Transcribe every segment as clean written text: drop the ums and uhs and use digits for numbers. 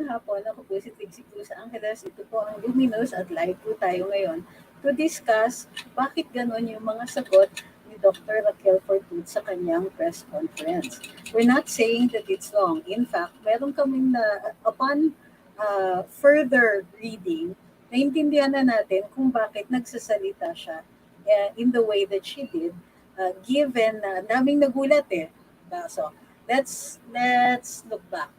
hapon. Ako po si Trixie Cruz-Angeles. Ito po ang Luminous at live po tayo ngayon to discuss bakit ganon yung mga sagot ni Dr. Raquel Fortut sa kanyang press conference. We're not saying that it's wrong. In fact, meron kaming upon further reading, naintindihan na natin kung bakit nagsasalita siya in the way that she did, given na daming nagulat eh. So, let's look back.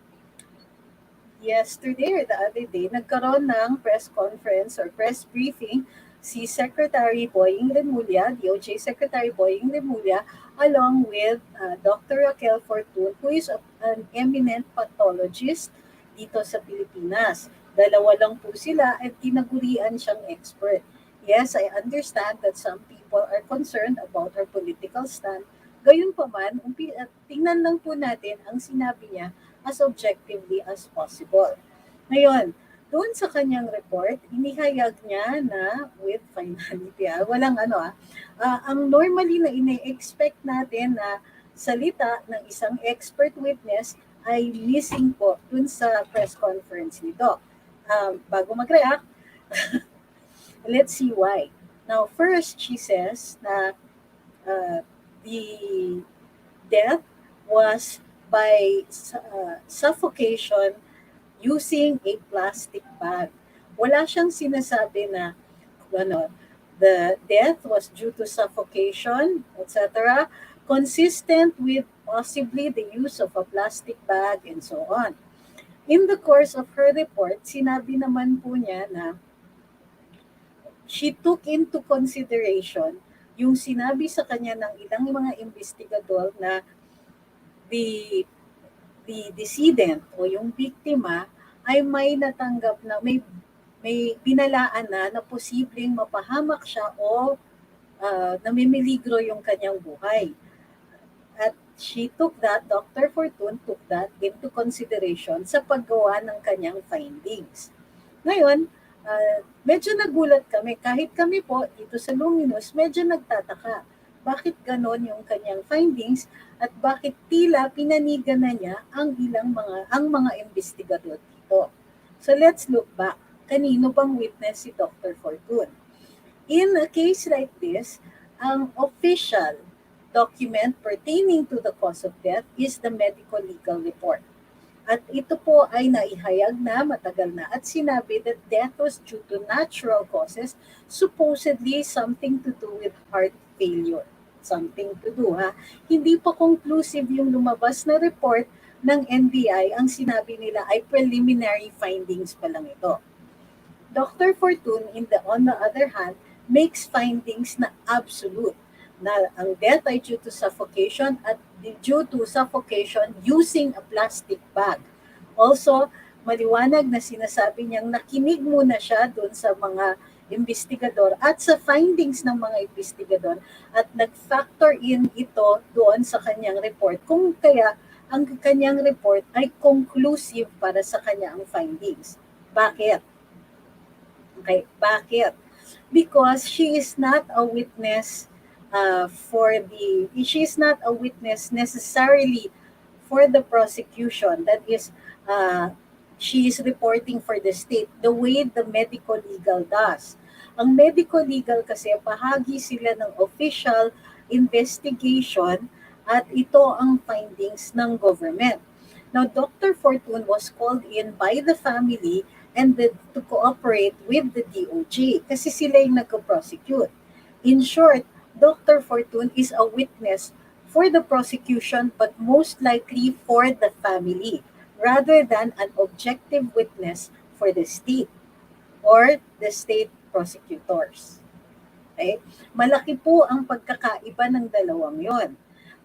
Yesterday or the other day, nagkaroon ng press conference or press briefing si Secretary Boying Remulla, DOJ Secretary Boying Remulla, along with Dr. Raquel Fortun, who is an eminent pathologist dito sa Pilipinas. Dalawa lang po sila at tinagurian siyang expert. Yes, I understand that some people are concerned about her political stand. Gayunpaman, tingnan lang po natin ang sinabi niya as objectively as possible. Ngayon, doon sa kanyang report, inihayag niya na with finality, ang normally na ine-expect natin na salita ng isang expert witness ay missing po doon sa press conference nito. Bago mag-react, let's see why. Now, first, she says na the death was by suffocation using a plastic bag. Wala siyang sinasabi na the death was due to suffocation, etc., consistent with possibly the use of a plastic bag and so on. In the course of her report, sinabi naman po niya na she took into consideration yung sinabi sa kanya ng ilang mga investigador na the decedent o yung biktima ay may natanggap na may binalaan na posibleng mapahamak siya o namimiligro yung kanyang buhay. At Dr. Fortun took that into consideration sa paggawa ng kanyang findings. Ngayon, medyo nagulat kami. Kahit kami po dito sa Luminous, medyo nagtataka. Bakit ganon yung kanyang findings at bakit tila pinanigan na niya ang mga investigador dito. So let's look back. Kanino bang witness si Dr. Fortun? In a case like this, ang official document pertaining to the cause of death is the medical legal report. At ito po ay naihayag na matagal na at sinabi that death was due to natural causes, supposedly something to do with heart failure. Something to do, ha? Hindi pa conclusive yung lumabas na report ng NBI. Ang sinabi nila ay preliminary findings pa lang ito. Dr. Fortun, on the other hand, makes findings na absolute na ang death ay due to suffocation at due to suffocation using a plastic bag. Also, maliwanag na sinasabi niyang nakinig muna siya doon sa mga investigador at sa findings ng mga investigador at nag-factor in ito doon sa kanyang report kung kaya ang kanyang report ay conclusive para sa kanyang findings. Bakit? Okay, bakit? Because she is not a witness she is not a witness necessarily for the prosecution. That is, she is reporting for the state the way the medical legal does. Ang medical legal kasi bahagi sila ng official investigation at ito ang findings ng government. Now, Dr. Fortun was called in by the family and to cooperate with the DOJ kasi sila yung nag-prosecute. In short, Dr. Fortun is a witness for the prosecution but most likely for the family rather than an objective witness for the state or the state prosecutors. Okay? Malaki po ang pagkakaiba ng dalawang yon.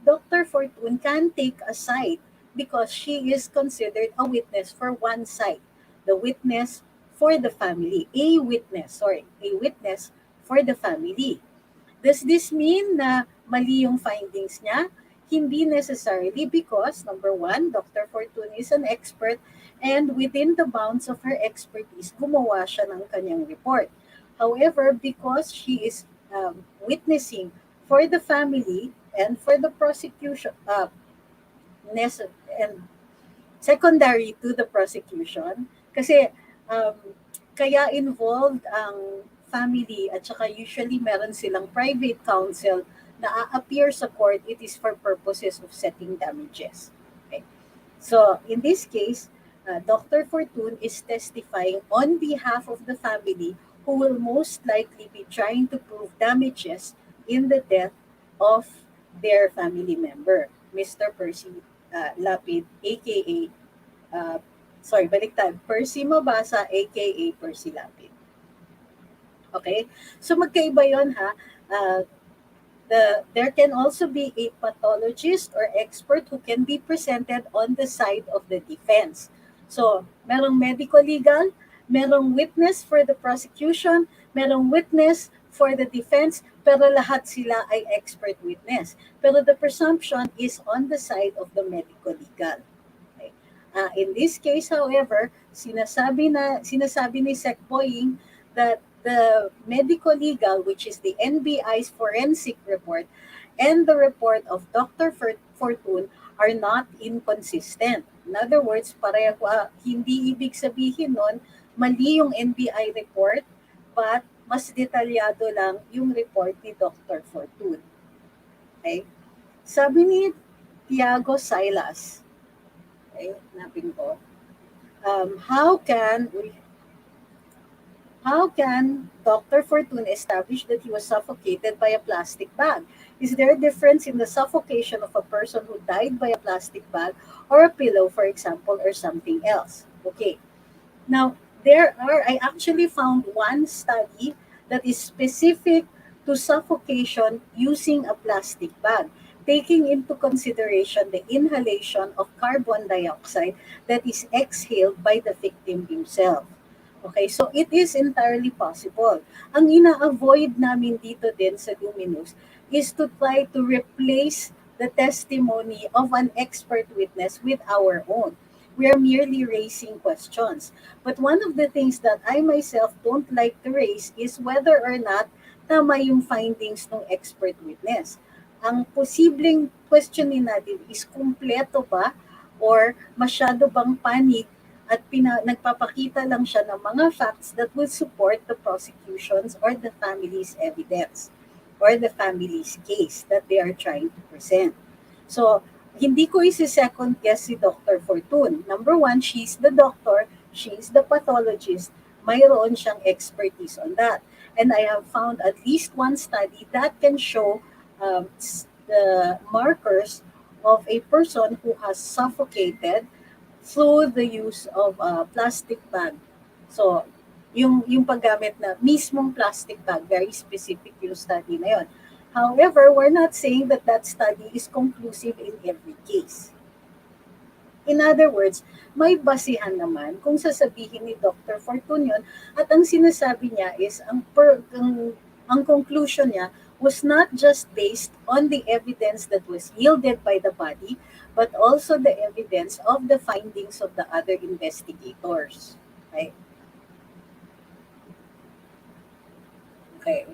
Dr. Fortun can take a side because she is considered a witness for one side. The witness for the family. A witness for the family. Does this mean na mali yung findings niya? Hindi necessarily because, number one, Dr. Fortun is an expert and within the bounds of her expertise, gumawa siya ng kanyang report. However, because she is witnessing for the family and for the prosecution, and secondary to the prosecution. Kasi um, kaya involved ang family at saka usually meron silang private counsel na appear sa court, it is for purposes of setting damages. Okay. So in this case, Dr. Fortune is testifying on behalf of the family who will most likely be trying to prove damages in the death of their family member, Mr. Percy Lapid, aka, uh, sorry, baliktad, Percy Mabasa, aka Percy Lapid. Okay? So magkaiba yon ha. Uh, there can also be a pathologist or expert who can be presented on the side of the defense. So, merong medical legal, merong witness for the prosecution, merong witness for the defense, pero lahat sila ay expert witness. Pero the presumption is on the side of the medical legal. Okay. In this case, however, sinasabi ni Sec Boying that the medical legal, which is the NBI's forensic report, and the report of Dr. Fortune are not inconsistent. In other words, pareho, hindi ibig sabihin nun, mali yung NBI report, but mas detalyado lang yung report ni Dr. Fortune. Okay? Sabi ni Tiago Silas, okay, napin ko, how can Dr. Fortune establish that he was suffocated by a plastic bag? Is there a difference in the suffocation of a person who died by a plastic bag or a pillow, for example, or something else? Okay. Now, I actually found one study that is specific to suffocation using a plastic bag, taking into consideration the inhalation of carbon dioxide that is exhaled by the victim himself. Okay, so it is entirely possible. Ang ina-avoid namin dito din sa Luminous is to try to replace the testimony of an expert witness with our own. We are merely raising questions. But one of the things that I myself don't like to raise is whether or not tama yung findings ng expert witness. Ang posibleng questionin natin is kumpleto ba or masyado bang panig at nagpapakita lang siya ng mga facts that will support the prosecution's or the family's evidence or the family's case that they are trying to present. So, hindi ko isi-second guess si Dr. Fortune. Number one, she's the doctor, she's the pathologist, mayroon siyang expertise on that. And I have found at least one study that can show the markers of a person who has suffocated through the use of a plastic bag. So, yung paggamit na mismong plastic bag, very specific yung study na yun. However, we're not saying that that study is conclusive in every case. In other words, may basihan naman kung sasabihin ni Dr. Fortune yun, at ang sinasabi niya is ang conclusion niya was not just based on the evidence that was yielded by the body, but also the evidence of the findings of the other investigators. Okay? Okay.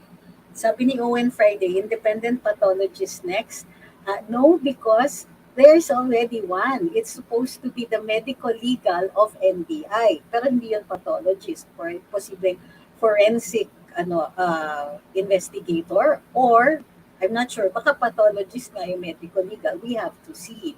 Sabi ni Owen Friday, independent pathologist next. No, because there's already one. It's supposed to be the medical legal of NBI. Pero hindi yun pathologist. For posibleng forensic investigator, or I'm not sure, baka pathologist nga yung medical legal. We have to see.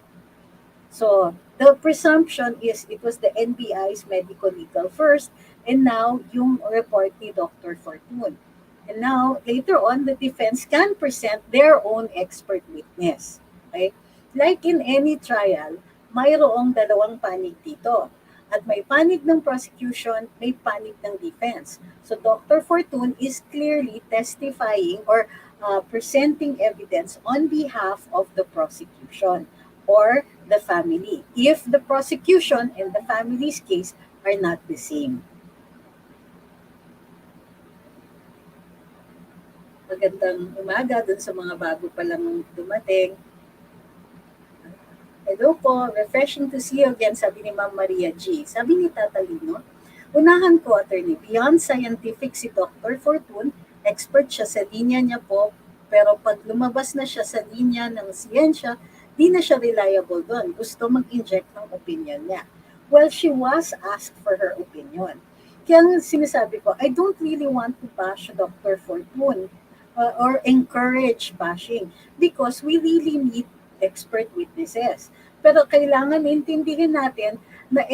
So, the presumption is it was the NBI's medical legal first, and now yung report ni Dr. Fortune. And now, later on, the defense can present their own expert witness. Okay? Like in any trial, mayroong dalawang panig dito. At may panig ng prosecution, may panig ng defense. So Dr. Fortune is clearly testifying or presenting evidence on behalf of the prosecution or the family, if the prosecution and the family's case are not the same. Magandang umaga dun sa mga bago pa lang dumating. Hello po, refreshing to see you again, sabi ni Ma'am Maria G. Sabi ni Tata Lino, unahan ko, attorney, beyond scientific si Dr. Fortune, expert siya sa linya niya po, pero pag lumabas na siya sa linya ng siyensya, Di na siya reliable doon. Gusto mag-inject ng opinion niya. Well, she was asked for her opinion. Kaya nga sinasabi ko, I don't really want to bash Dr. Fortune or encourage bashing because we really need expert witnesses. Pero kailangan intindihin natin na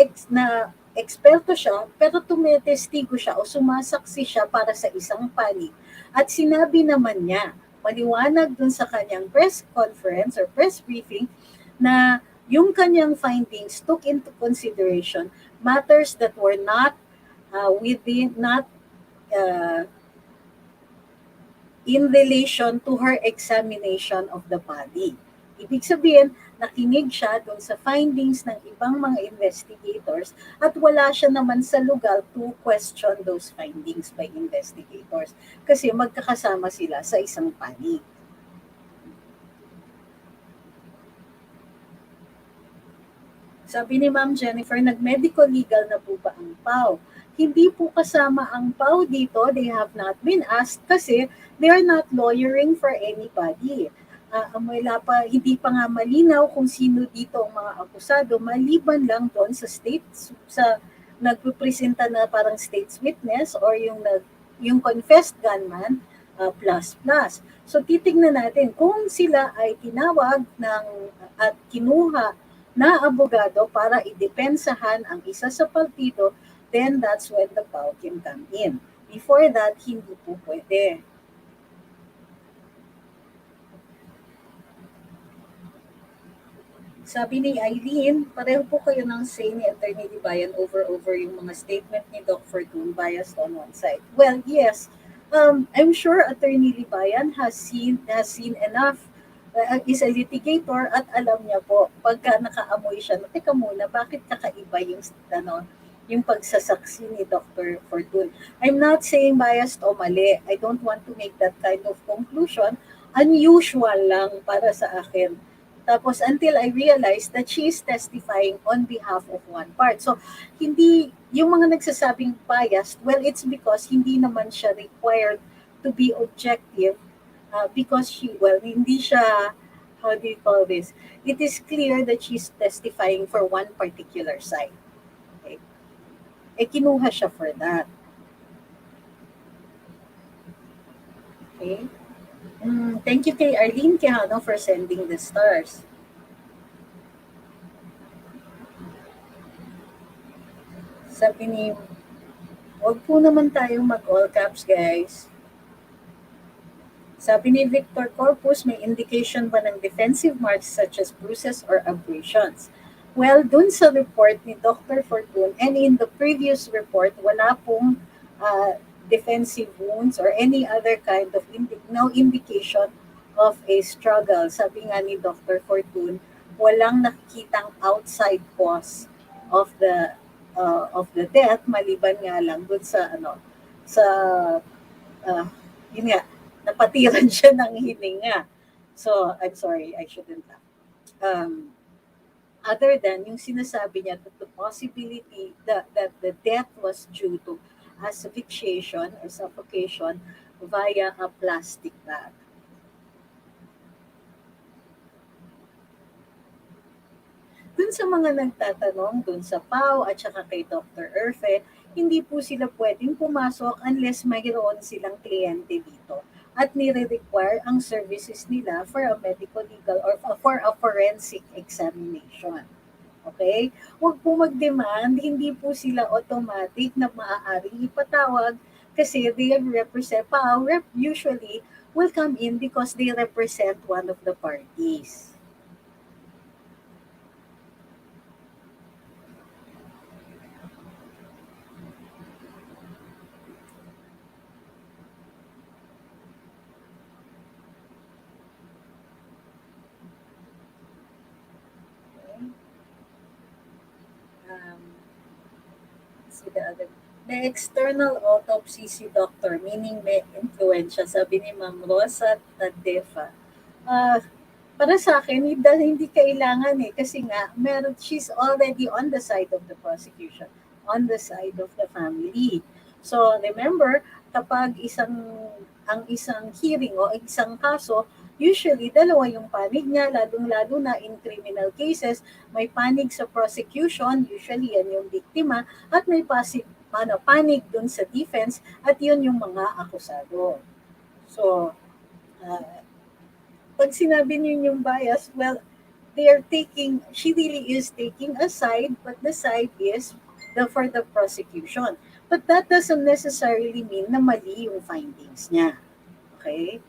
eksperto siya, pero tumetestigo siya o sumasaksi siya para sa isang panig. At sinabi naman niya, maliwanag dun sa kanyang press conference or press briefing na yung kanyang findings took into consideration matters that were not uh, in relation to her examination of the body. Ibig sabihin, nakinig siya doon sa findings ng ibang mga investigators at wala siya naman sa lugar to question those findings by investigators kasi magkakasama sila sa isang panig. Sabi ni Ma'am Jennifer, nag-medical legal na po ba ang PAW? Hindi po kasama ang PAW dito. They have not been asked kasi they are not lawyering for anybody. Wala pa, hindi pa nga malinaw kung sino dito ang mga akusado maliban lang doon sa nagpipresenta na parang state's witness or yung confessed gunman plus plus. So titignan natin kung sila ay tinawag at kinuha na abogado para idepensahan ang isa sa partido, then that's when the PAW can come in. Before that, hindi po pwede. Sabi ni Eileen, pareho po kayo ng say ni Attorney Libayan over yung mga statement ni Doc Fortune biased on one side. Well, yes. I'm sure Attorney Libayan has seen enough, is a litigator at alam niya po pagka nakaamoy siya, teka muna, bakit kakaiba yung pagsasaksi ni Dr. Fortune. I'm not saying biased o mali. I don't want to make that kind of conclusion. Unusual lang para sa akin. Tapos until I realized that she is testifying on behalf of one part. So, hindi, yung mga nagsasabing biased, well, it's because hindi naman siya required to be objective because hindi siya, how do you call this? It is clear that she's testifying for one particular side. Okay? Kinuha siya for that. Okay? Thank you kay Arlene Quijano for sending the stars. Sabi ni, huwag po naman tayong mag-all caps, guys. Sabi ni Victor Corpus, may indication ba ng defensive marks such as bruises or abrasions? Well, dun sa report ni Dr. Fortune and in the previous report, wala pong defensive wounds or any other kind of no indication of a struggle. Sabi nga ni Dr. Fortune, walang nakikitang outside cause of the death maliban nga lang dun sa yun nga, napatiran siya ng hininga. So, I'm sorry, I shouldn't laugh. Other than yung sinasabi niya that the possibility that the death was due to asphyxiation or suffocation via a plastic bag. Dun sa mga nagtatanong, dun sa PAW at saka kay Dr. Erfe, hindi po sila pwedeng pumasok unless mayroon silang kliyente dito at nire-require ang services nila for a medical legal or for a forensic examination. Okay? Huwag po mag-demand, hindi po sila automatic na maaaring ipatawag kasi they represent, PAW usually will come in because they represent one of the parties. The external autopsy si doctor, meaning may influensya, sabi ni Ma'am Rosa Tadefa. Para sa akin, hindi kailangan kasi nga, she's already on the side of the prosecution, on the side of the family. So remember, kapag ang isang hearing o isang kaso, usually dalawa yung panig niya, lalong-lalo na in criminal cases, may panig sa prosecution, usually yan yung biktima, at may panig dun sa defense, at yun yung mga akusado. So, uh, pag sinabi niyo yung bias, well, she really is taking a side, but the side is for the prosecution. But that doesn't necessarily mean na mali yung findings niya. Okay?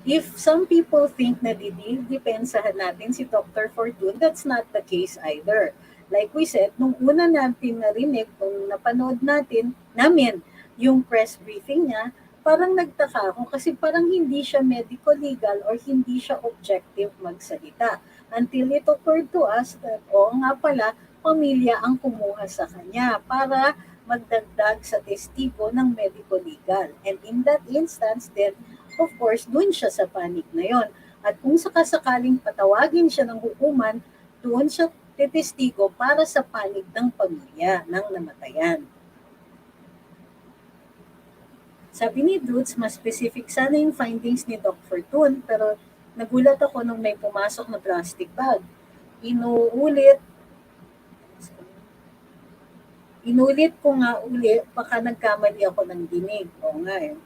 If some people think na didepensahan natin si Dr. Fortune, that's not the case either. Like we said, nung una natin narinig, nung napanood namin yung press briefing niya, parang nagtaka ako kasi parang hindi siya medico-legal or hindi siya objective magsalita. Until it occurred to us that, nga pala, pamilya ang kumuha sa kanya para magdagdag sa testigo ng medico-legal. And in that instance, then, of course, dun siya sa panig na yon. At kung sakasakaling patawagin siya ng hukuman, doon siya titestigo para sa panig ng pamilya ng namatayan. Sabi ni Dutz, mas specific sana yung findings ni Doc Fortune, pero nagulat ako nung may pumasok na plastic bag. Inulit ko nga ulit, baka nagkamali ako ng dinig. Oo nga eh.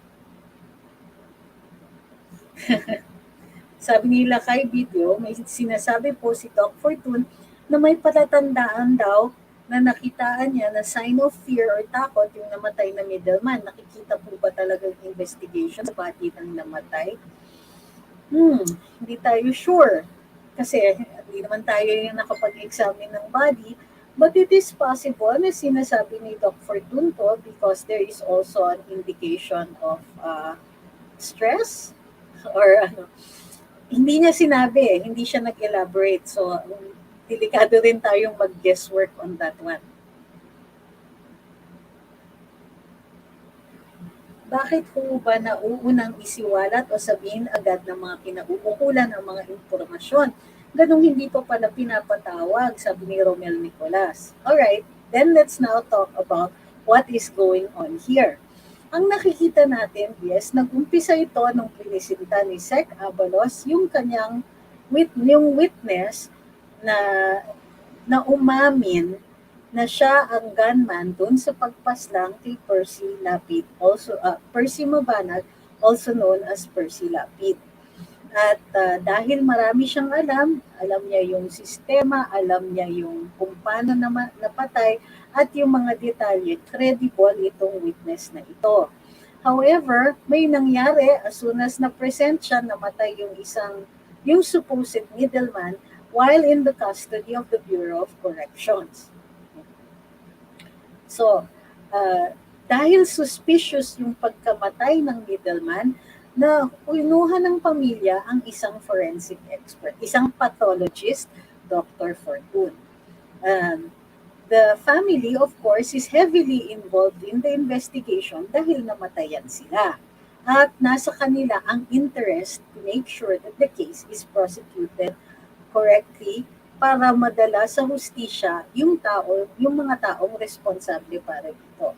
Sabi nila kay video, may sinasabi po si Doc Fortune na may palatandaan daw na nakitaan niya na sign of fear or takot yung namatay na middleman. Nakikita po ba talaga yung investigation sa body ng namatay? Hindi tayo sure. Kasi hindi naman tayo yung nakapag-examine ng body. But it is possible na sinasabi ni Doc Fortune to because there is also an indication of stress or hindi niya sinabi, hindi siya nag-elaborate. So, delikado rin tayong mag-guesswork on that one. Bakit po ba nauunang isiwalat o sabihin agad ng mga kinauukulan ng mga impormasyon? Ganong hindi pa pala pinapatawag, sabi ni Romel Nicolas. Alright, then let's now talk about what is going on here. Ang nakikita natin is, nag-umpisa ito nung pinisinta ni Sec Abalos yung kanyang yung witness na umamin na siya ang gunman doon sa pagpaslang kay Percy Lapid, Percy Mabanag, also known as Percy Lapid. At dahil marami siyang alam niya yung sistema, alam niya yung kung paano napatay, at yung mga detalye, credible itong witness na ito. However, may nangyari as soon as na-present siya, namatay yung supposed middleman while in the custody of the Bureau of Corrections. So, dahil suspicious yung pagkamatay ng middleman, na kinuha ng pamilya ang isang forensic expert, isang pathologist, Dr. Fortune. The family, of course, is heavily involved in the investigation dahil namatayan sila. At nasa kanila ang interest to make sure that the case is prosecuted correctly para madala sa hustisya yung mga taong responsable para dito.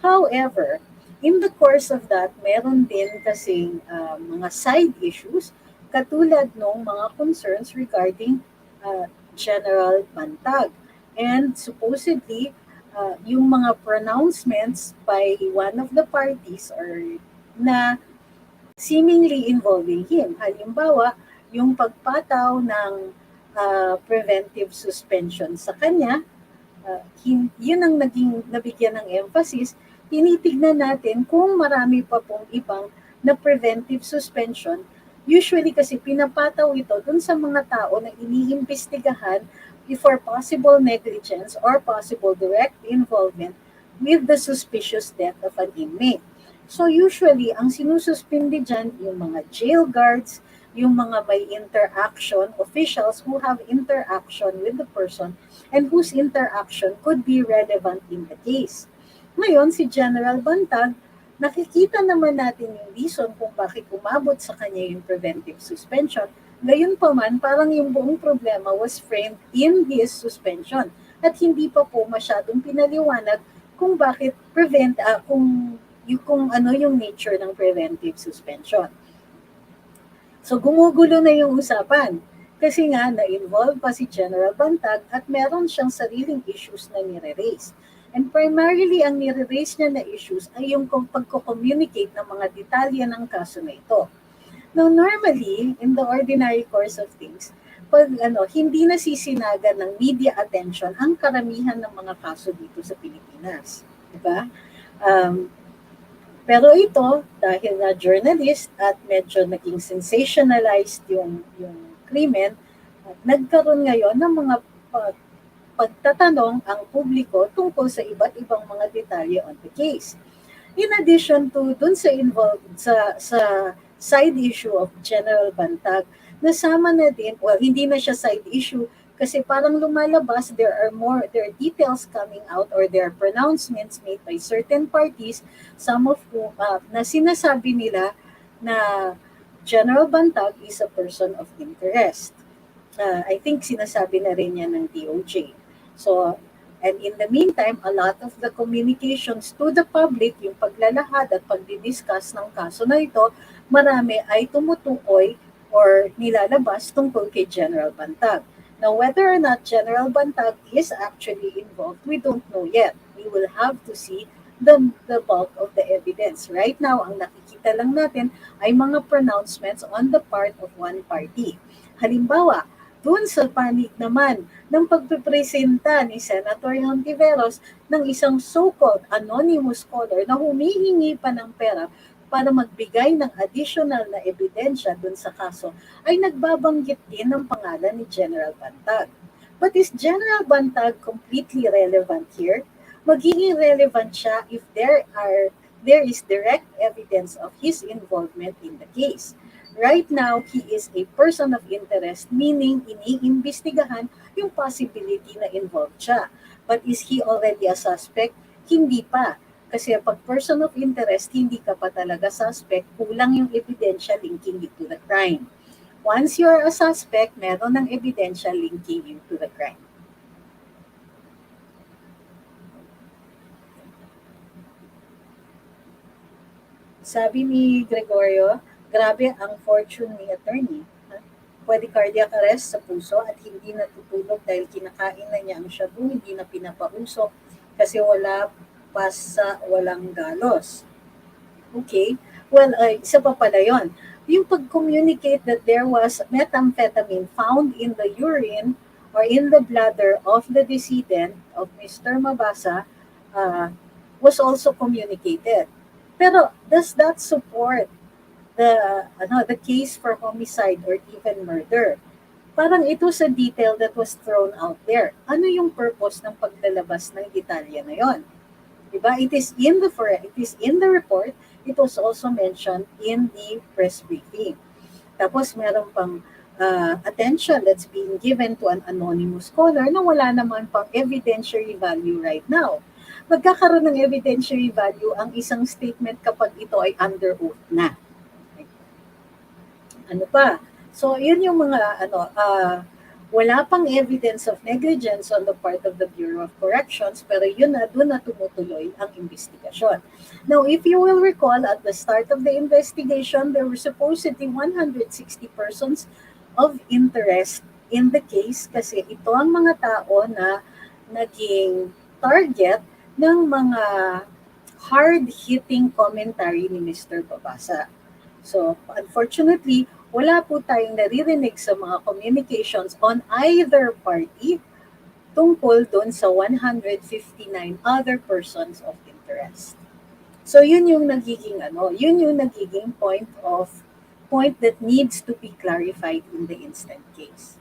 However, in the course of that, meron din kasing mga side issues katulad ng mga concerns regarding General Bantag. And supposedly, yung mga pronouncements by one of the parties na seemingly involving him. Halimbawa, yung pagpataw ng preventive suspension sa kanya, yun ang nabigyan ng emphasis. Tinitignan natin kung marami pa pong ibang na preventive suspension. Usually kasi pinapataw ito dun sa mga tao na iniimbestigahan for possible negligence or possible direct involvement with the suspicious death of an inmate. So usually, ang sinususpindi dyan, yung mga jail guards, yung mga may interaction, officials who have interaction with the person and whose interaction could be relevant in the case. Ngayon, si General Bantag, nakikita naman natin yung reason kung bakit umabot sa kanya yung preventive suspension. Gayon pa man, parang yung buong problema was framed in his suspension. at hindi pa po masyadong pinaliwanag kung bakit kung ano yung nature ng preventive suspension. So gumugulo na yung usapan. Kasi nga, na-involve pa si General Bantag at meron siyang sariling issues na nire-raise. And primarily, ang nire-raise niya na issues ay yung pagko-communicate ng mga detalye ng kaso na ito. Now, normally, in the ordinary course of things, hindi nasisinagan ng media attention ang karamihan ng mga kaso dito sa Pilipinas. Diba? Um, pero ito, dahil na journalist at medyo naging sensationalized yung krimen, nagkaroon ngayon ng mga pagtatanong ang publiko tungkol sa iba't ibang mga detalye on the case. In addition to dun sa involved sa side issue of General Bantag, nasama na din, well, hindi na siya side issue kasi parang lumalabas, there are details coming out or there are pronouncements made by certain parties, some of whom, na sinasabi nila na General Bantag is a person of interest. I think sinasabi na rin yan ng DOJ. So, and in the meantime, a lot of the communications to the public, yung paglalahad at pagdidiscuss ng kaso na ito, marami ay tumutukoy or nilalabas tungkol kay General Bantag. Now, whether or not General Bantag is actually involved, we don't know yet. We will have to see the bulk of the evidence. Right now, ang nakikita lang natin ay mga pronouncements on the part of one party. Halimbawa, dun sa panig naman ng pagpipresenta ni Senator Hontiveros ng isang so-called anonymous caller na humihingi pa ng pera para magbigay ng additional na ebidensya dun sa kaso, ay nagbabanggit din ng pangalan ni General Bantag. But is General Bantag completely relevant here? Magiging relevant siya if there is direct evidence of his involvement in the case. Right now, he is a person of interest, meaning iniimbestigahan yung possibility na involved siya. But is he already a suspect? Hindi pa. Kasi pag person of interest, hindi ka pa talaga suspect, kulang yung ebidensya linking you to the crime. Once you're a suspect, meron ng ebidensya linking you to the crime. Sabi ni Gregorio, grabe ang fortune ni attorney. Pwede cardiac arrest sa puso at hindi natutulog dahil kinakain na niya ang shabu, hindi na pinapausok kasi wala walang galos. Okay? Well, isa pa pala yun. Yung pag-communicate that there was methamphetamine found in the urine or in the bladder of the decedent, of Mr. Mabasa, was also communicated. Pero does that support the case for homicide or even murder? Parang ito sa detail that was thrown out there. Ano yung purpose ng paglalabas ng detalye na yon? Diba? It is in the report. It was also mentioned in the press briefing. Tapos meron pang attention that's being given to an anonymous caller na wala naman pang evidentiary value right now. Magkakaroon ng evidentiary value ang isang statement kapag ito ay under oath na. Ano pa? So, yun yung mga wala pang evidence of negligence on the part of the Bureau of Corrections, pero yun na, doon na tumutuloy ang investigasyon. Now, if you will recall, at the start of the investigation, there were supposedly 160 persons of interest in the case kasi ito ang mga tao na naging target ng mga hard-hitting commentary ni Mr. Babasa. So, unfortunately, wala po tayong naririnig sa mga communications on either party tungkol doon sa 159 other persons of interest. So yun yung nagiging point that needs to be clarified in the instant case.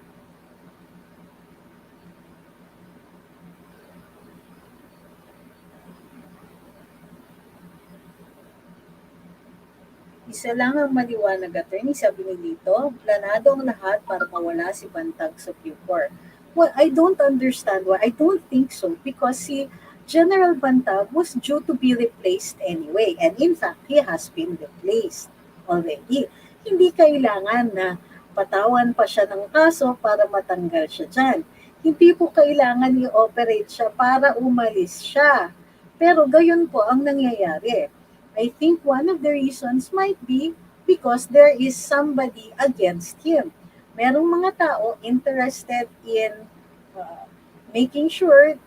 Isa lang ang maliwanag, attorney, sabi ni Lito, planado ang lahat para mawala si Bantag sa Q4. Well, I don't understand why. I don't think so because si General Bantag was due to be replaced anyway. And in fact, he has been replaced already. Hindi kailangan na patawan pa siya ng kaso para matanggal siya dyan. Hindi po kailangan i-operate siya para umalis siya. Pero gayon po ang nangyayari. I think one of the reasons might be because there is somebody against him. Merong mga tao interested in uh, making sure,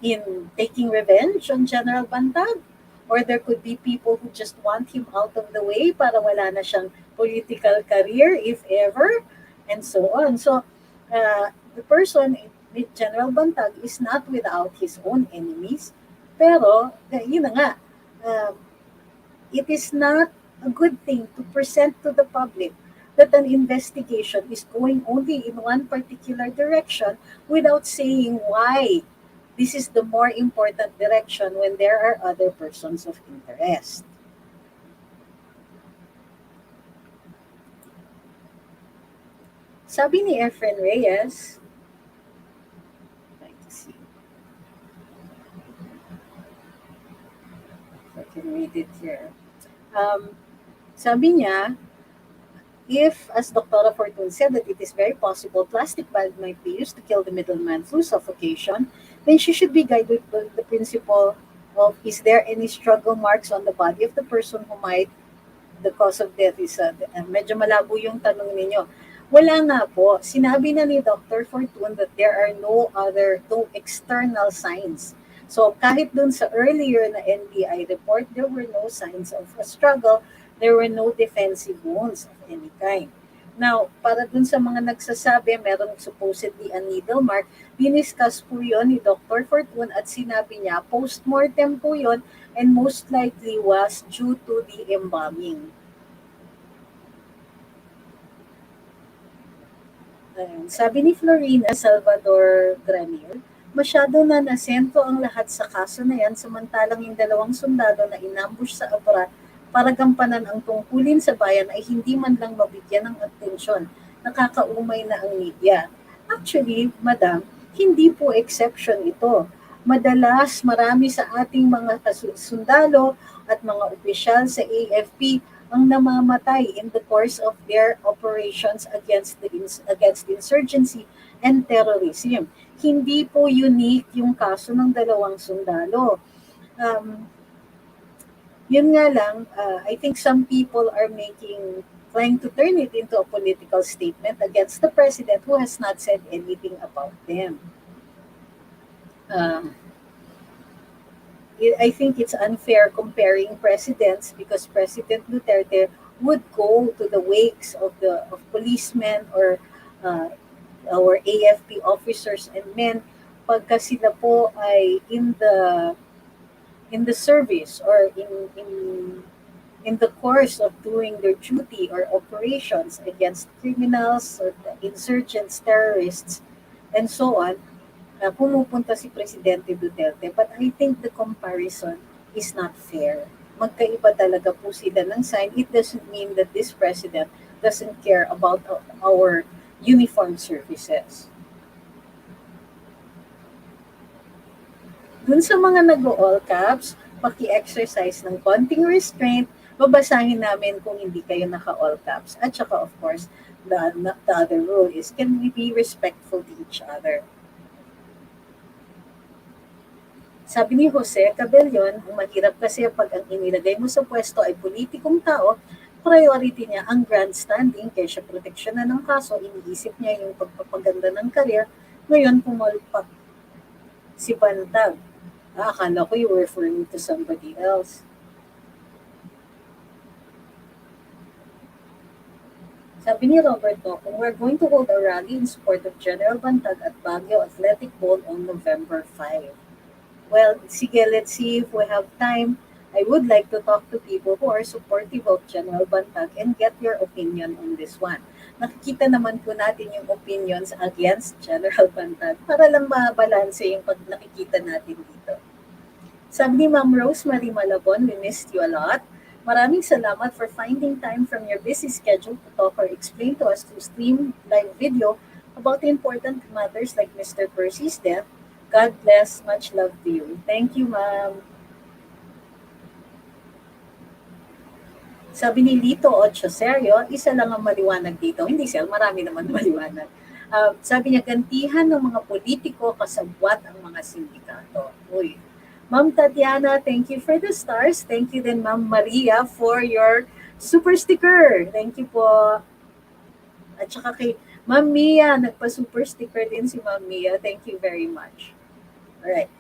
in taking revenge on General Bantag. Or there could be people who just want him out of the way para wala na siyang political career, if ever, and so on. So, the person, General Bantag, is not without his own enemies. Pero, yun na nga, uh, it is not a good thing to present to the public that an investigation is going only in one particular direction without saying why this is the more important direction when there are other persons of interest. Sabi ni Efren Reyes, let's see if I can read it here. Um, Sabi niya, if, as Dr. Fortune said, that it is very possible plastic bag might be used to kill the middleman through suffocation, then she should be guided by the principle of, is there any struggle marks on the body of the person who might the cause of death is, medyo malabo yung tanong ninyo. Wala nga po. Sinabi na ni Dr. Fortune that there are no external signs. So kahit dun sa earlier na NBI report, there were no signs of a struggle. There were no defensive wounds of any kind. Now, para dun sa mga nagsasabi, merong supposedly a needle mark, diniscuss po yun ni Dr. Fortune at sinabi niya, post-mortem po yun and most likely was due to the embalming. Sabi ni Florina Salvador Granil, masyado na nasento ang lahat sa kaso na yan samantalang yung dalawang sundalo na inambush sa abra para gampanan ang tungkulin sa bayan ay hindi man lang mabigyan ng atensyon. Nakakaumay na ang media. Actually, madam, hindi po exception ito. Madalas marami sa ating mga sundalo at mga opisyal sa AFP ang namamatay in the course of their operations against insurgency and terrorism. Hindi po unique yung kaso ng dalawang sundalo. Um, Yun nga lang, I think some people are trying to turn it into a political statement against the president who has not said anything about them. Um, I think it's unfair comparing presidents because President Duterte would go to the wakes of policemen or uh, our AFP officers and men pagka sila po ay in the service or in the course of doing their duty or operations against criminals or insurgents, terrorists, and so on, pumupunta si Presidente Duterte. But I think the comparison is not fair. Magkaiba talaga po sila ng sign. It doesn't mean that this president doesn't care about our uniformed services. Dun sa mga nag-all caps, paki-exercise ng konting restraint, babasahin namin kung hindi kayo naka-all caps. At saka of course, the other rule is, can we be respectful to each other? Sabi ni Jose Cabellion, ang mahirap kasi pag ang inilagay mo sa pwesto ay politikong tao, priority niya ang grandstanding kaysa proteksyonan ng kaso, iniisip niya yung pagpapaganda ng career, ngayon pumalpak si Bantag. Akala ko you were referring to somebody else. Sabi ni Roberto, kung we're going to hold a rally in support of General Bantag at Baguio Athletic Bowl on November 5. Well, sige, let's see if we have time. I would like to talk to people who are supportive of General Bantag and get your opinion on this one. Nakikita naman po natin yung opinions against General Bantag para lang mabalanse yung pag nakikita natin dito. Sabi ni Ma'am Rosemary Malabon, we missed you a lot. Maraming salamat for finding time from your busy schedule to talk or explain to us through stream live video about important matters like Mr. Percy's death. God bless. Much love to you. Thank you, ma'am. Sabi ni Lito Ocho Serio, isa lang ang maliwanag dito. Hindi sir, marami naman maliwanag. Sabi niya, gantihan ng mga politiko kasabwat ang mga sindikato. Uy. Ma'am Tatiana, thank you for the stars. Thank you din, Ma'am Maria, for your super sticker. Thank you po. At saka kay Ma'am Mia, nagpa-super sticker din si Ma'am Mia. Thank you very much. Alright.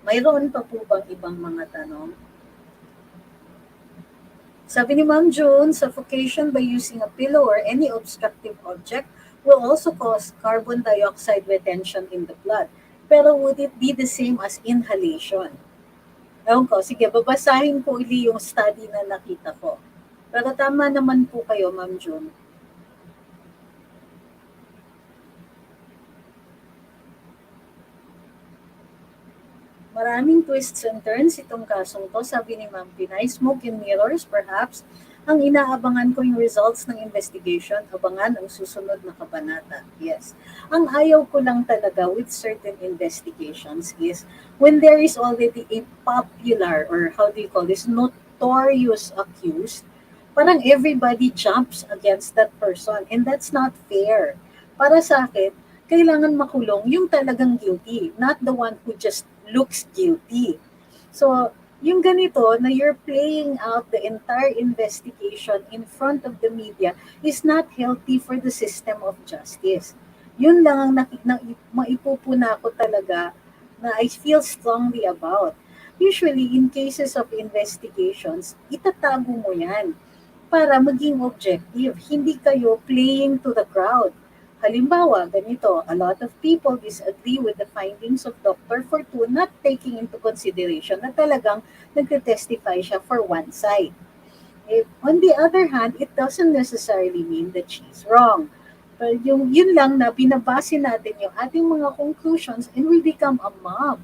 Mayroon pa po bang ibang mga tanong? Sabi ni Ma'am June, suffocation by using a pillow or any obstructive object will also cause carbon dioxide retention in the blood. Pero would it be the same as inhalation? Ewan ko, sige, babasahin ko uli yung study na nakita ko. Pero tama naman po kayo, Ma'am June. Maraming twists and turns itong kasong to, sabi ni Ma'am Pinay. Smoke and mirrors, perhaps. Ang inaabangan ko yung results ng investigation, abangan ang susunod na kabanata. Yes. Ang ayaw ko lang talaga with certain investigations is when there is already a popular, or how do you call this, notorious accused, parang everybody jumps against that person. And that's not fair. Para sa akin, kailangan makulong yung talagang guilty, not the one who just looks guilty. So, yung ganito na you're playing out the entire investigation in front of the media is not healthy for the system of justice. Yun lang ang maipupuna ko talaga na I feel strongly about. Usually, in cases of investigations, itatago mo yan para maging objective. Hindi kayo playing to the crowd. Halimbawa, ganito, a lot of people disagree with the findings of Dr. Fortune, not taking into consideration na talagang nagte-testify siya for one side. On the other hand, it doesn't necessarily mean that she's wrong. But yun lang na binabase natin yung ating mga conclusions and we become a mob.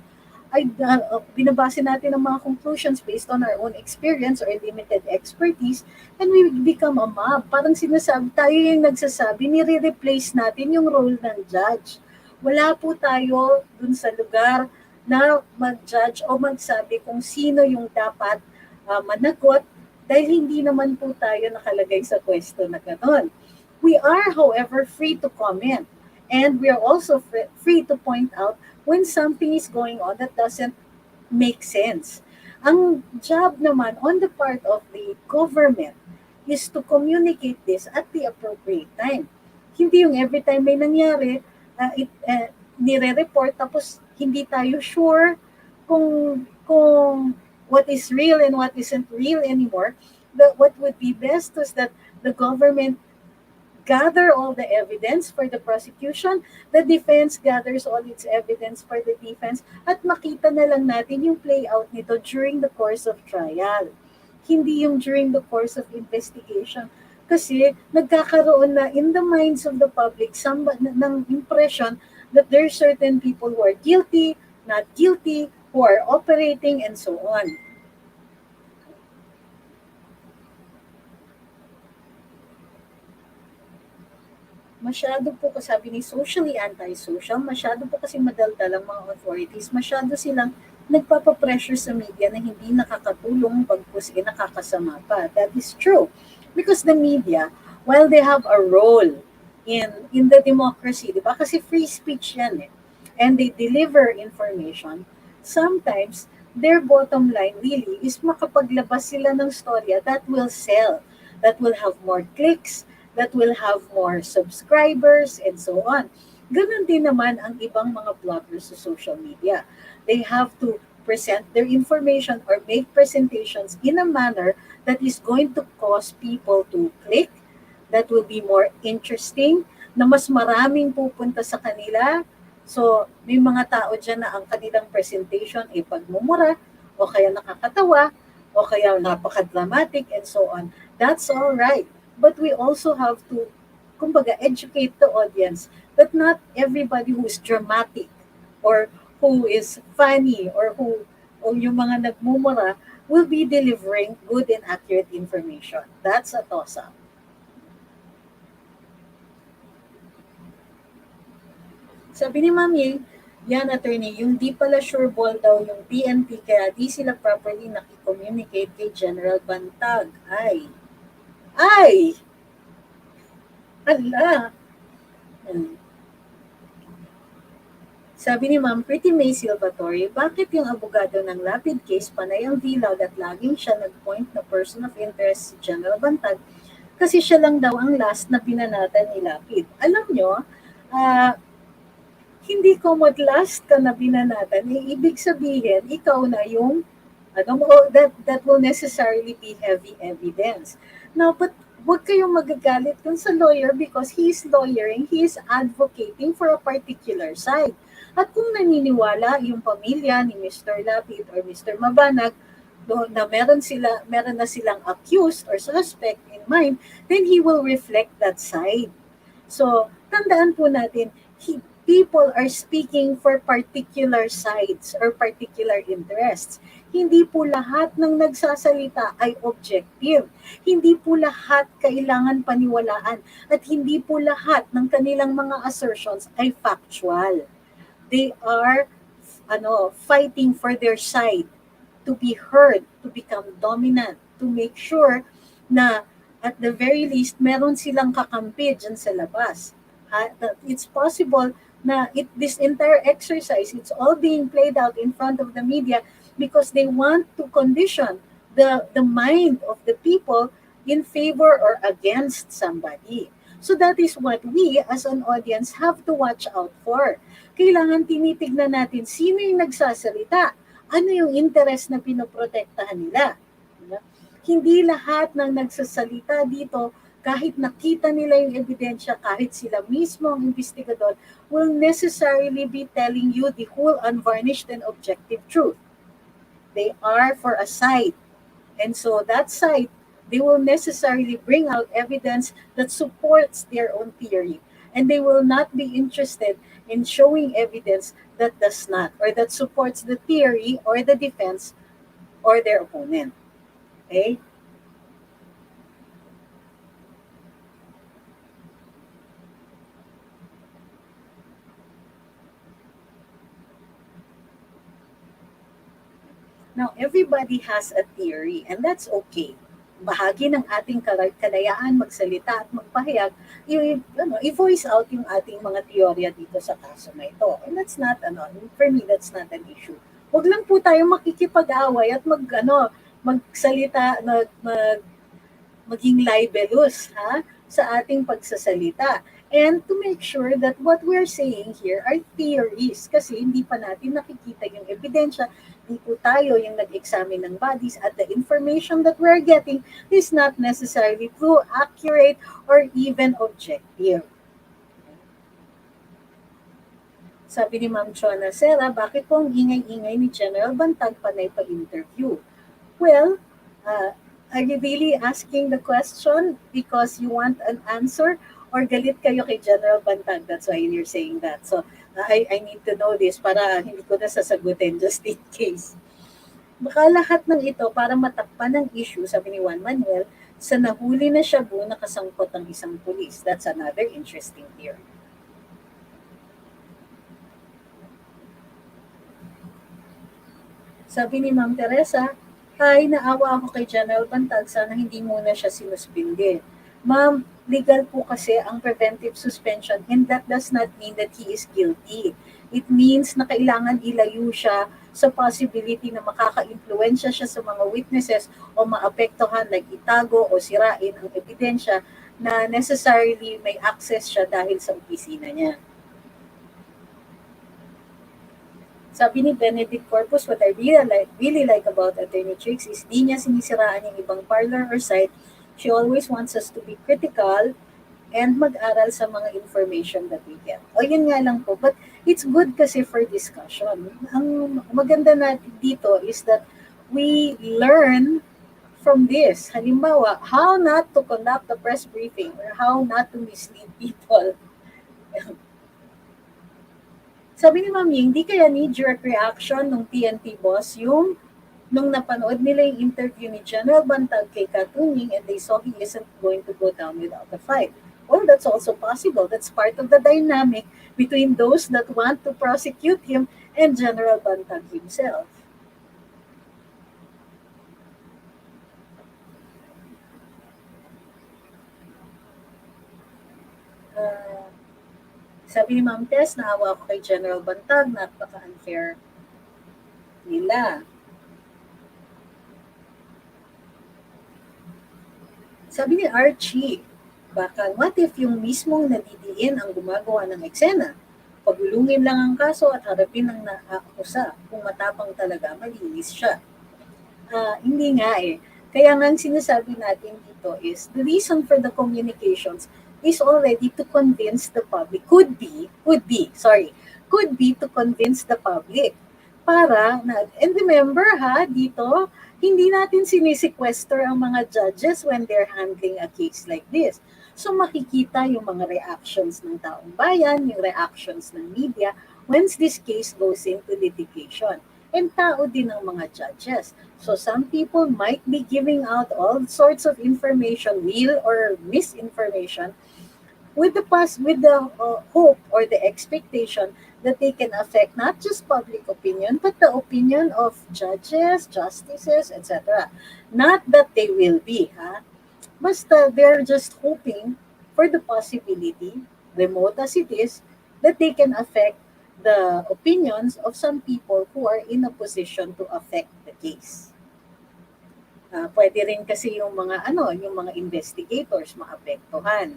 Binabase natin ang mga conclusions based on our own experience or limited expertise and we become a mob. Parang sinasabi, tayo yung nagsasabi, nire-replace natin yung role ng judge. Wala po tayo dun sa lugar na mag-judge o magsabi kung sino yung dapat managot dahil hindi naman po tayo nakalagay sa pwesto na gano'n. We are, however, free to comment and we are also free to point out when something is going on that doesn't make sense. Ang job naman on the part of the government is to communicate this at the appropriate time. Hindi yung every time may nangyari, nire-report tapos hindi tayo sure kung what is real and what isn't real anymore. What would be best is that the government gather all the evidence for the prosecution, the defense gathers all its evidence for the defense, at makita na lang natin yung play out nito during the course of trial. Hindi yung during the course of investigation. Kasi nagkakaroon na in the minds of the public ng impression that there are certain people who are guilty, not guilty, who are operating, and so on. Masyado po, sabi ni socially anti-social, masyado po kasi madaldal ang mga authorities, masyado silang nagpapapressure sa media na hindi nakakatulong pagpus nakakasama pa. That is true. Because the media, while they have a role in the democracy, di ba? Kasi free speech yan eh. And they deliver information, sometimes their bottom line really is makapaglabas sila ng storya that will sell, that will have more clicks, that will have more subscribers, and so on. Ganun din naman ang ibang mga bloggers sa social media. They have to present their information or make presentations in a manner that is going to cause people to click, that will be more interesting, na mas maraming pupunta sa kanila. So, may mga tao dyan na ang kanilang presentation ay pagmumura, o kaya nakakatawa, o kaya napaka-dramatic, and so on. That's all right. But we also have to, kumbaga, educate the audience that not everybody who is dramatic or who is funny or yung mga nagmumura will be delivering good and accurate information. That's a toss-up. Sabi ni Ma'am Ying, yan attorney, yung di pala sure ball daw yung PNP kaya di sila properly nakicommunicate kay General Bantag. Ay! Ala! Mm. Sabi ni Ma'am Pretty May Salvatore, bakit yung abogado ng Lapid case panay ang dilag at laging siya nag-point na person of interest si General Bantag kasi siya lang daw ang last na binanatan ni Lapid. Alam nyo, ah, hindi komod last ka na binanatan, ibig sabihin, ikaw na yung, that will necessarily be heavy evidence. Now, but huwag kayong magagalit dun sa lawyer because he is lawyering, he is advocating for a particular side. At kung naniniwala yung pamilya ni Mr. Lapid or Mr. Mabanag na meron na silang accused or suspect in mind, then he will reflect that side. So, tandaan po natin, people are speaking for particular sides or particular interests. Hindi po lahat ng nagsasalita ay objective. Hindi po lahat kailangan paniwalaan at hindi po lahat ng kanilang mga assertions ay factual. They are fighting for their side to be heard, to become dominant, to make sure na at the very least, meron silang kakampi dyan sa labas. That it's possible na this entire exercise, it's all being played out in front of the media because they want to condition the mind of the people in favor or against somebody. So that is what we as an audience have to watch out for. Kailangan tinitignan natin sino yung nagsasalita, ano yung interest na pinoprotektahan nila. Diba? Hindi lahat ng nagsasalita dito, kahit nakita nila yung ebidensya, kahit sila mismo ang investigador, will necessarily be telling you the whole unvarnished and objective truth. They are for a side. And so that side, they will necessarily bring out evidence that supports their own theory. And they will not be interested in showing evidence that does not, or that supports the theory or the defense or their opponent. Okay? Now, everybody has a theory, and that's okay. Bahagi ng ating kalayaan magsalita at magpahayag, i-voice out yung ating mga teorya dito sa kaso na ito. And that's not, for me, that's not an issue. Huwag lang po tayo makikipag-away at magsalita, maging libelous sa ating pagsasalita. And to make sure that what we're saying here are theories kasi hindi pa natin nakikita yung ebidensya, hindi po tayo yung nag-examine ng bodies at the information that we're getting is not necessarily true, accurate, or even objective. Sabi ni Ma'am Chona Sera, bakit po ang ingay-ingay ni General Bantag panay pa-interview? Well, are you really asking the question because you want an answer or galit kayo kay General Bantag? That's why you're saying that. So, I need to know this para hindi ko na sasagutin just in case. Baka lahat ng ito para matakpan ng issue, sabi ni Juan Manuel, sa nahuli na Shabu na kasangkot ng isang pulis. That's another interesting theory. Sabi ni Ma'am Teresa, hi, naawa ako kay General Bantag, sana hindi muna siya sinuspindi. Ma'am, legal po kasi ang preventive suspension and that does not mean that he is guilty. It means na kailangan ilayo siya sa possibility na makaka-impluensya siya sa mga witnesses o maapektuhan like itago o sirain ang ebidensya na necessarily may access siya dahil sa opisina niya. Sabi ni Benedict Corpus, what I really like about Attorney Tricks is di niya sinisiraan yung ibang parlor or site. She always wants us to be critical and mag-aral sa mga information that we get. O yun nga lang po. But it's good kasi for discussion. Ang maganda na dito is that we learn from this. Halimbawa, how not to conduct a press briefing or how not to mislead people. Sabi ni Ma'am Ying, di kaya knee-jerk reaction ng PNP boss yung nung napanood nila yung interview ni General Bantag kay Katunying and they saw he isn't going to go down without a fight. Well, that's also possible. That's part of the dynamic between those that want to prosecute him and General Bantag himself. Uh, Sabi ni Ma'am Tess, naawa ako kay General Bantag, napaka-unfair nila. Sabi ni Archie, baka what if yung mismong nadidiin ang gumagawa ng eksena? Pagulungin lang ang kaso at harapin ang naakusa. Kung matapang talaga, malinis siya. Hindi nga eh. Kaya nga ang sinasabi natin dito is the reason for the communications is already to convince the public. Could be to convince the public. And remember ha, dito, hindi natin sinisequester ang mga judges when they're handling a case like this. So makikita yung mga reactions ng taong bayan, yung reactions ng media, once this case goes into litigation. And tao din ang mga judges. So some people might be giving out all sorts of information, real or misinformation, with the hope or the expectation that they can affect not just public opinion, but the opinion of judges, justices, etc. Not that they will be, basta they're just hoping for the possibility, remote as it is, that they can affect the opinions of some people who are in a position to affect the case. Pwede rin kasi yung mga investigators maapektuhan.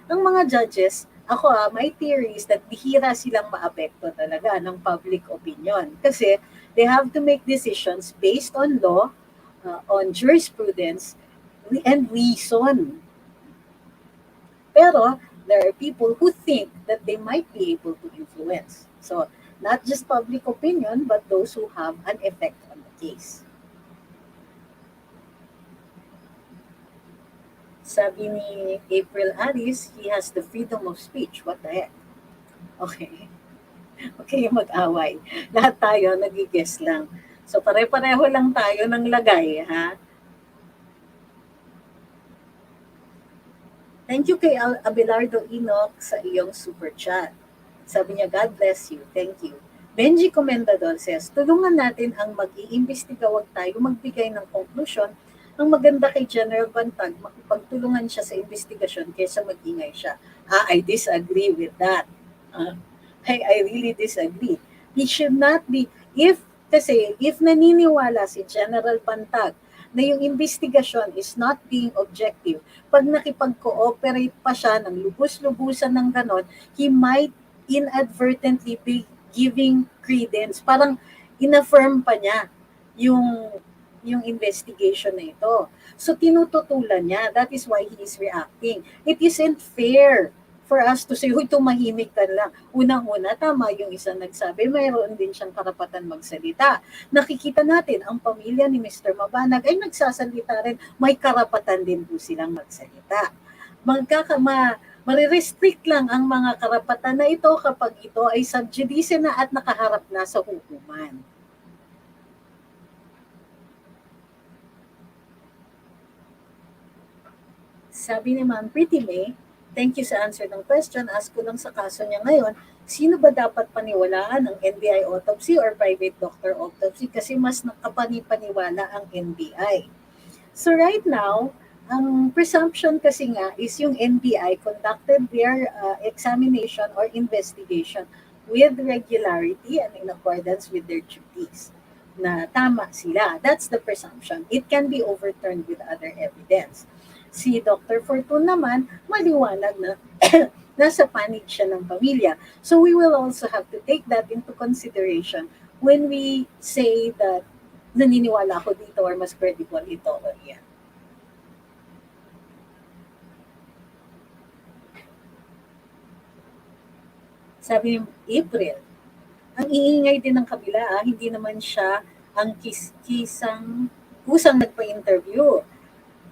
Ang mga judges, my theory is that bihira silang maapekto talaga ng public opinion kasi they have to make decisions based on law, on jurisprudence, and reason. Pero there are people who think that they might be able to influence. So, not just public opinion, but those who have an effect on the case. Sabi ni April Aris, he has the freedom of speech. What the heck? Okay. Okay, mag-away. Lahat tayo nag-guess lang. So, pare-pareho lang tayo ng lagay, ha? Thank you kay Abelardo Enoch sa iyong super chat. Sabi niya, God bless you. Thank you. Benji Comendador says, tulungan natin ang mag-iimbestiga, wag tayo magbigay ng konklusyon. Ang maganda kay General Bantag, makipagtulungan siya sa investigasyon kaysa mag-ingay siya. I disagree with that. I really disagree. He should not be, if naniniwala si General Bantag na yung investigasyon is not being objective, pag nakipag-cooperate pa siya ng lubos-lubusan ng ganon, he might inadvertently be giving credence. Parang inaffirm pa niya yung investigation na ito. So tinututulan niya. That is why he is reacting. It isn't fair for us to say, huy, tumahimik ka lang. Unang-una, tama yung isa nagsabi, mayroon din siyang karapatan magsalita. Nakikita natin, ang pamilya ni Mr. Mabanag ay nagsasalita rin, may karapatan din po silang magsalita. Marirestrict lang ang mga karapatan na ito kapag ito ay sub judice na at nakaharap na sa hukuman. Sabi ni Ma'am Pretty May, thank you sa answer ng question. Ask ko lang sa kaso niya ngayon, sino ba dapat paniwalaan, ang NBI autopsy or private doctor autopsy? Kasi mas nakapani-paniwala ang NBI. So right now, ang presumption kasi nga is yung NBI conducted their examination or investigation with regularity and in accordance with their duties. Na tama sila. That's the presumption. It can be overturned with other evidence. Si Dr. Fortune naman, maliwanag na nasa panig siya ng pamilya. So we will also have to take that into consideration when we say that naniniwala ako dito or mas credible ito or yan. Sabi ni April, ang iingay din ng kabila, hindi naman siya ang kusang nagpa-interview.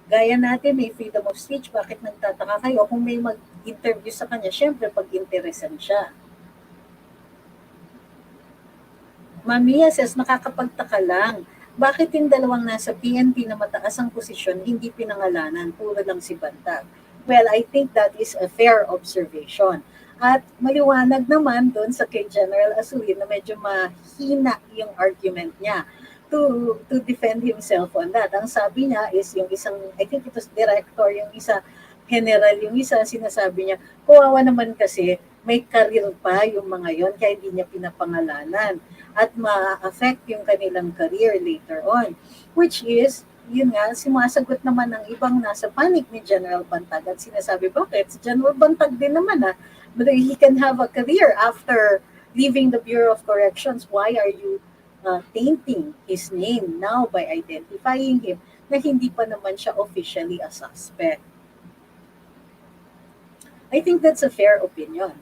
Gaya natin, may freedom of speech, bakit nagtataka kayo? Kung may mag-interview sa kanya, syempre pag-interesan siya. Mamiya says, nakakapagtaka lang. Bakit yung dalawang nasa PNP na mataas ang posisyon, hindi pinangalanan, puro lang si Bantag? Well, I think that is a fair observation. At maliwanag naman doon sa kay General Asuhin na medyo mahina yung argument niya to defend himself on that. Ang sabi niya is yung isang, I think it was director, yung isa, general, yung isa, sinasabi niya, kawawa naman kasi may career pa yung mga yon kaya hindi niya pinapangalanan at ma-affect yung kanilang career later on. Which is, yun nga, sumasagot naman ng ibang nasa panig ni General Bantag at sinasabi, bakit? Si General Bantag din naman but he can have a career after leaving the Bureau of Corrections. Why are you tainting his name now by identifying him na hindi pa naman siya officially a suspect? I think that's a fair opinion.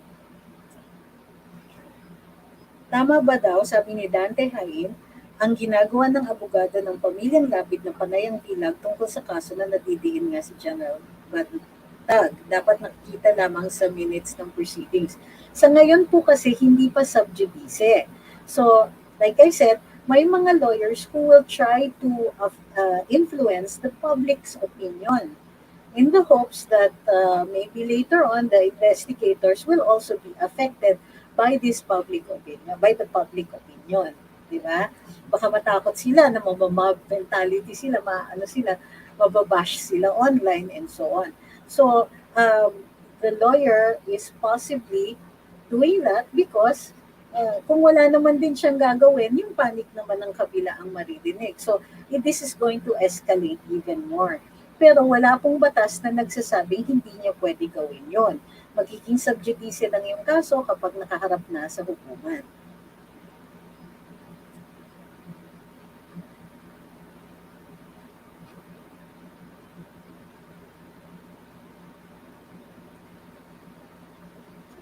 Tama ba daw, sabi ni Dante Hain, ang ginagawa ng abogado ng pamilyang Lapid ng panayang bilag tungkol sa kaso na nadidiin nga si General Bantag. Dapat nakikita lamang sa minutes ng proceedings. Sa ngayon po kasi hindi pa sub judice. So, like I said, may mga lawyers who will try to influence the public's opinion in the hopes that maybe later on the investigators will also be affected by this public opinion, by the public opinion, di ba? Baka matakot sila na mamob mentality sila, mababash sila online and so on. So, the lawyer is possibly doing that because kung wala naman din siyang gagawin, yung panic naman ng kabila ang maririnig. So, this is going to escalate even more. Pero wala pong batas na nagsasabing hindi niya pwede gawin yon. Magiging sub judice lang yung kaso kapag nakaharap na sa hukuman.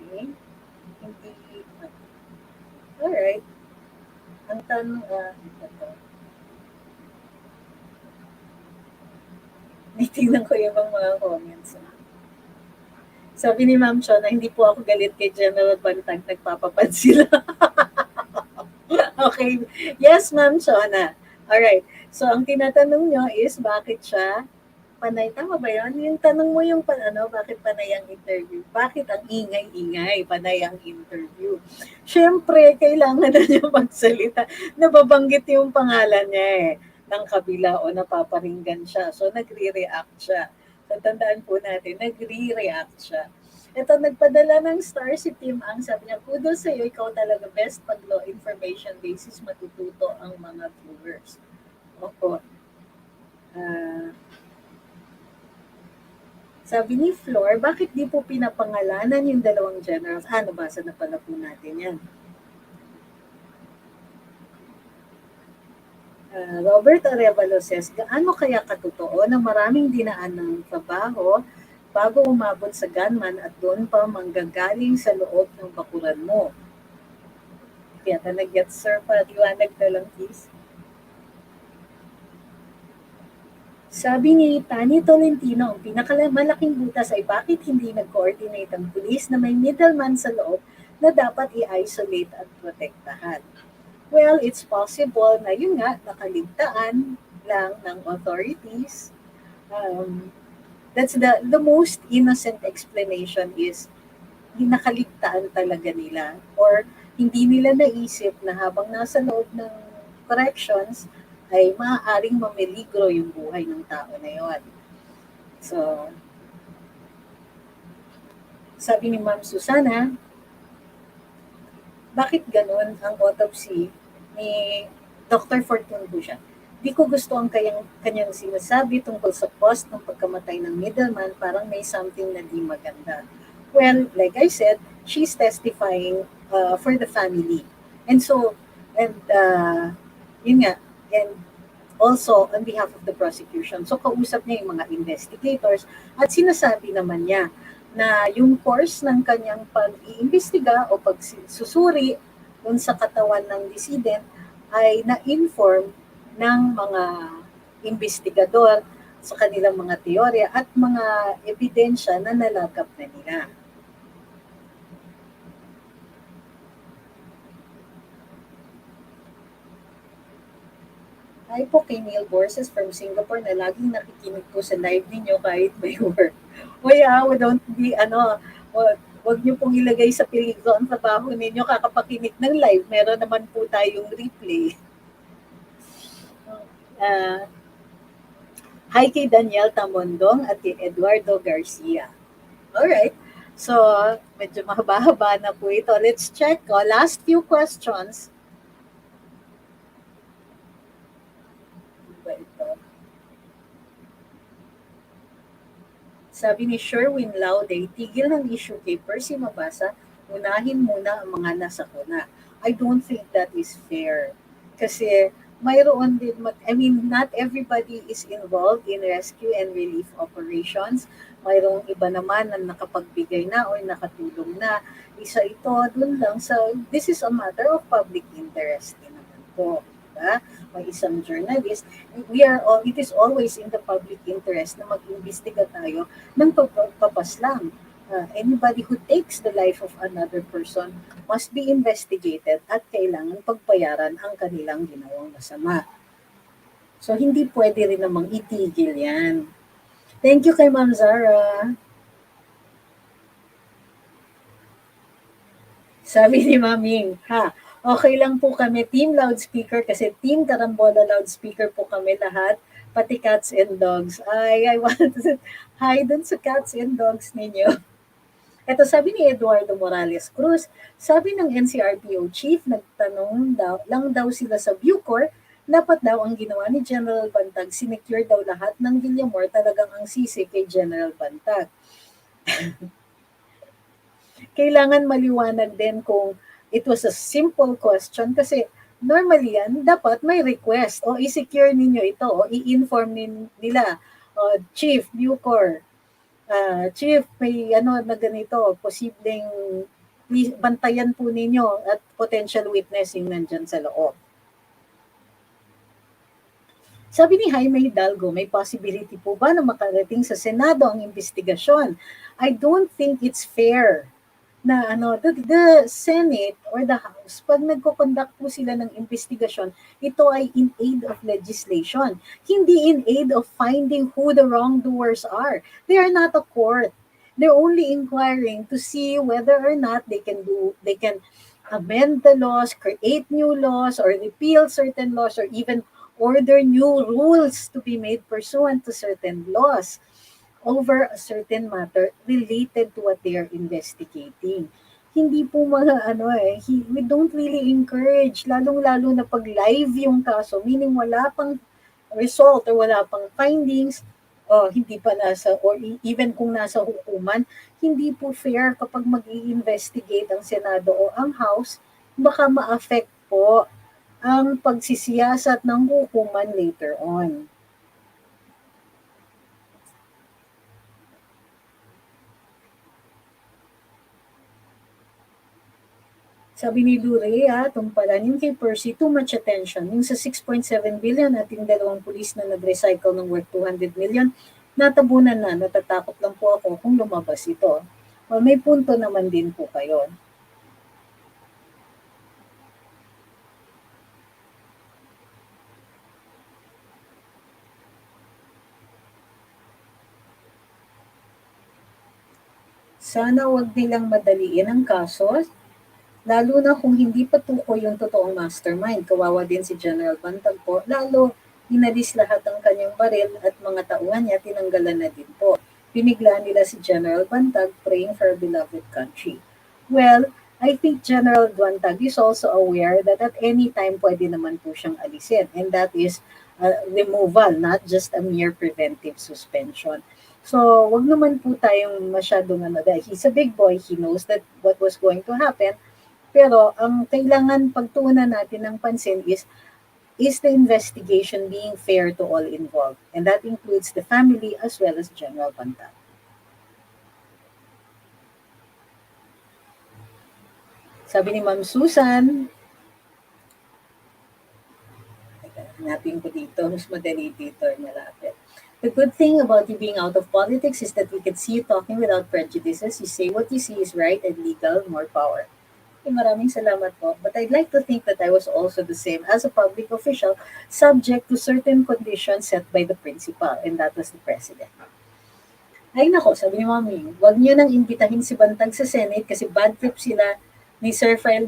Okay? Hindi, alright. Ang tanong, ito. Tingnan ko yung mga comments. Sabi ni Ma'am Chona, hindi po ako galit kay General Bantag, nagpapapansin lang. Okay. Yes, Ma'am Chona. Alright. So, ang tinatanong nyo is, bakit siya panay? Tama ba yun? Yung tanong mo yung, bakit panay ang interview? Bakit ang ingay-ingay, panay ang interview? Siyempre, kailangan na niya magsalita. Nababanggit yung pangalan niya ng kabila o napaparinggan siya. So, nagre-react siya. So, tandaan po natin, nagre-react siya. Ito, nagpadala ng star si Tim Ang. Sabi niya, kudos sa'yo, ikaw talaga best pag law information basis matututo ang mga viewers. Opo. Sabi ni Flor, bakit di po pinapangalanan yung dalawang generals? Nabasa na pala po natin yan. Robert Arevalo says, gaano kaya katotoo na maraming dinaan ng trabaho bago umabot sa gunman at doon pa manggagaling sa loob ng bakuran mo? Kaya na nag-get sir, paliwanag na lang please. Sabi ni Tani Tolentino, ang pinakamalaking butas ay bakit hindi nag-coordinate ang pulis na may middleman sa loob na dapat i-isolate at protektahan. Well, it's possible na yun nga, nakaligtaan lang ng authorities. That's the most innocent explanation is nakaligtaan talaga nila or hindi nila naisip na habang nasa loob ng corrections ay maaaring mameligro yung buhay ng tao na yun. So, sabi ni Ma'am Susana, bakit ganun ang autopsy ni Dr. Fortune Busha? Di ko gusto ang kanyang sinasabi tungkol sa cost ng pagkamatay ng middleman, parang may something na di maganda. Well, like I said, she's testifying for the family. And so, yun nga, and also on behalf of the prosecution. So, kausap niya yung mga investigators at sinasabi naman niya na yung course ng kanyang pag-iimbestiga o pagsusuri dun sa katawan ng decedent ay na-inform ng mga investigador sa kanilang mga teorya at mga ebidensya na nalagap na nila. Hi po kay Neil Borges from Singapore na laging nakikinig po sa live ninyo kahit may work. Don't be, wag niyo pong ilagay sa peligro ang trabaho ninyo kakapakinig ng live. Meron naman po tayong replay. Hi kay Daniel Tamondong at kay Eduardo Garcia. Alright. So, medyo mahaba-haba na po ito. Let's check. Last few questions. Ano ba ito? Sabi ni Sherwin Laude, tigil ng issue kay Percy Mabasa, unahin muna ang mga nasa kuna. I don't think that is fair. Kasi mayroon din, I mean, not everybody is involved in rescue and relief operations. Mayroong iba naman na nakapagbigay na or nakatulong na. Isa ito, dun lang sa, this is a matter of public interest din naman po. Diba? May isang journalist, it is always in the public interest na mag-imbestiga tayo ng pagpapaslang. Anybody who takes the life of another person must be investigated at kailangan pagbayaran ang kanilang ginawang masama. So, hindi pwede rin namang itigil yan. Thank you kay Ma'am Zara. Sabi ni Maming, okay lang po kami, team loudspeaker, kasi team Karambola loudspeaker po kami lahat, pati cats and dogs. I want to hi dun sa cats and dogs ninyo. Ito sabi ni Eduardo Morales Cruz, sabi ng NCRPO chief, lang daw sila sa Bucor, dapat daw ang ginawa ni General Bantag, sinecure daw lahat ng Villamor, talagang ang sisi kay General Bantag. Kailangan maliwanag din kung it was a simple question kasi normally yan, dapat may request o i-secure ninyo ito o i-inform nila, Chief Bucor, Chief, may ano na ganito, posibleng bantayan po ninyo at potential witness yung nandyan sa loob. Sabi ni Jaime Hidalgo, may possibility po ba na makarating sa Senado ang investigasyon? I don't think it's fair na the Senate or the House, pag nagko-conduct po sila ng investigasyon, ito ay in aid of legislation, hindi in aid of finding who the wrongdoers are. They are not a court. They're only inquiring to see whether or not they can amend the laws, create new laws, or repeal certain laws, or even order new rules to be made pursuant to certain laws over a certain matter related to what they are investigating. Hindi po we don't really encourage, lalong-lalo na pag live yung kaso, meaning wala pang result or wala pang findings, hindi pa nasa, or even kung nasa hukuman, hindi po fair kapag mag-i-investigate ang Senado o ang House, baka ma-affect po ang pagsisiyasat ng hukuman later on. Sabi ni Lurea, tumpalan yung kay Percy, too much attention. Yung sa 6.7 billion at yung dalawang pulis na nag-recycle ng worth 200 million, natabunan na, natatakot lang po ako kung lumabas ito. Well, may punto naman din po kayo. Sana wag nilang madaliin ang kaso, lalo na kung hindi patukoy yung totoong mastermind. Kawawa din si General Bantag po, lalo inalis lahat ang kanyang baril at mga tauhan niya tinanggalan na din po. Pinigla nila si General Bantag praying for a beloved country. Well, I think General Bantag is also aware that at any time pwede naman po siyang alisin, and that is removal, not just a mere preventive suspension. So, wag naman po tayong masyadong dahil he's a big boy, he knows that what was going to happen, pero ang kailangan pagtuunan natin ng pansin is the investigation being fair to all involved? And that includes the family as well as General Bantag. Sabi ni Ma'am Susan, hanapin ko dito, mas madali dito, malapit. The good thing about you being out of politics is that we can see you talking without prejudices. You say what you see is right and legal, more power. Maraming salamat po. But I'd like to think that I was also the same as a public official, subject to certain conditions set by the principal, and that was the president. Ay nako, sabi ni Mami, wag niyo nang imbitahin si Bantag sa Senate kasi bad trip sila ni Sir File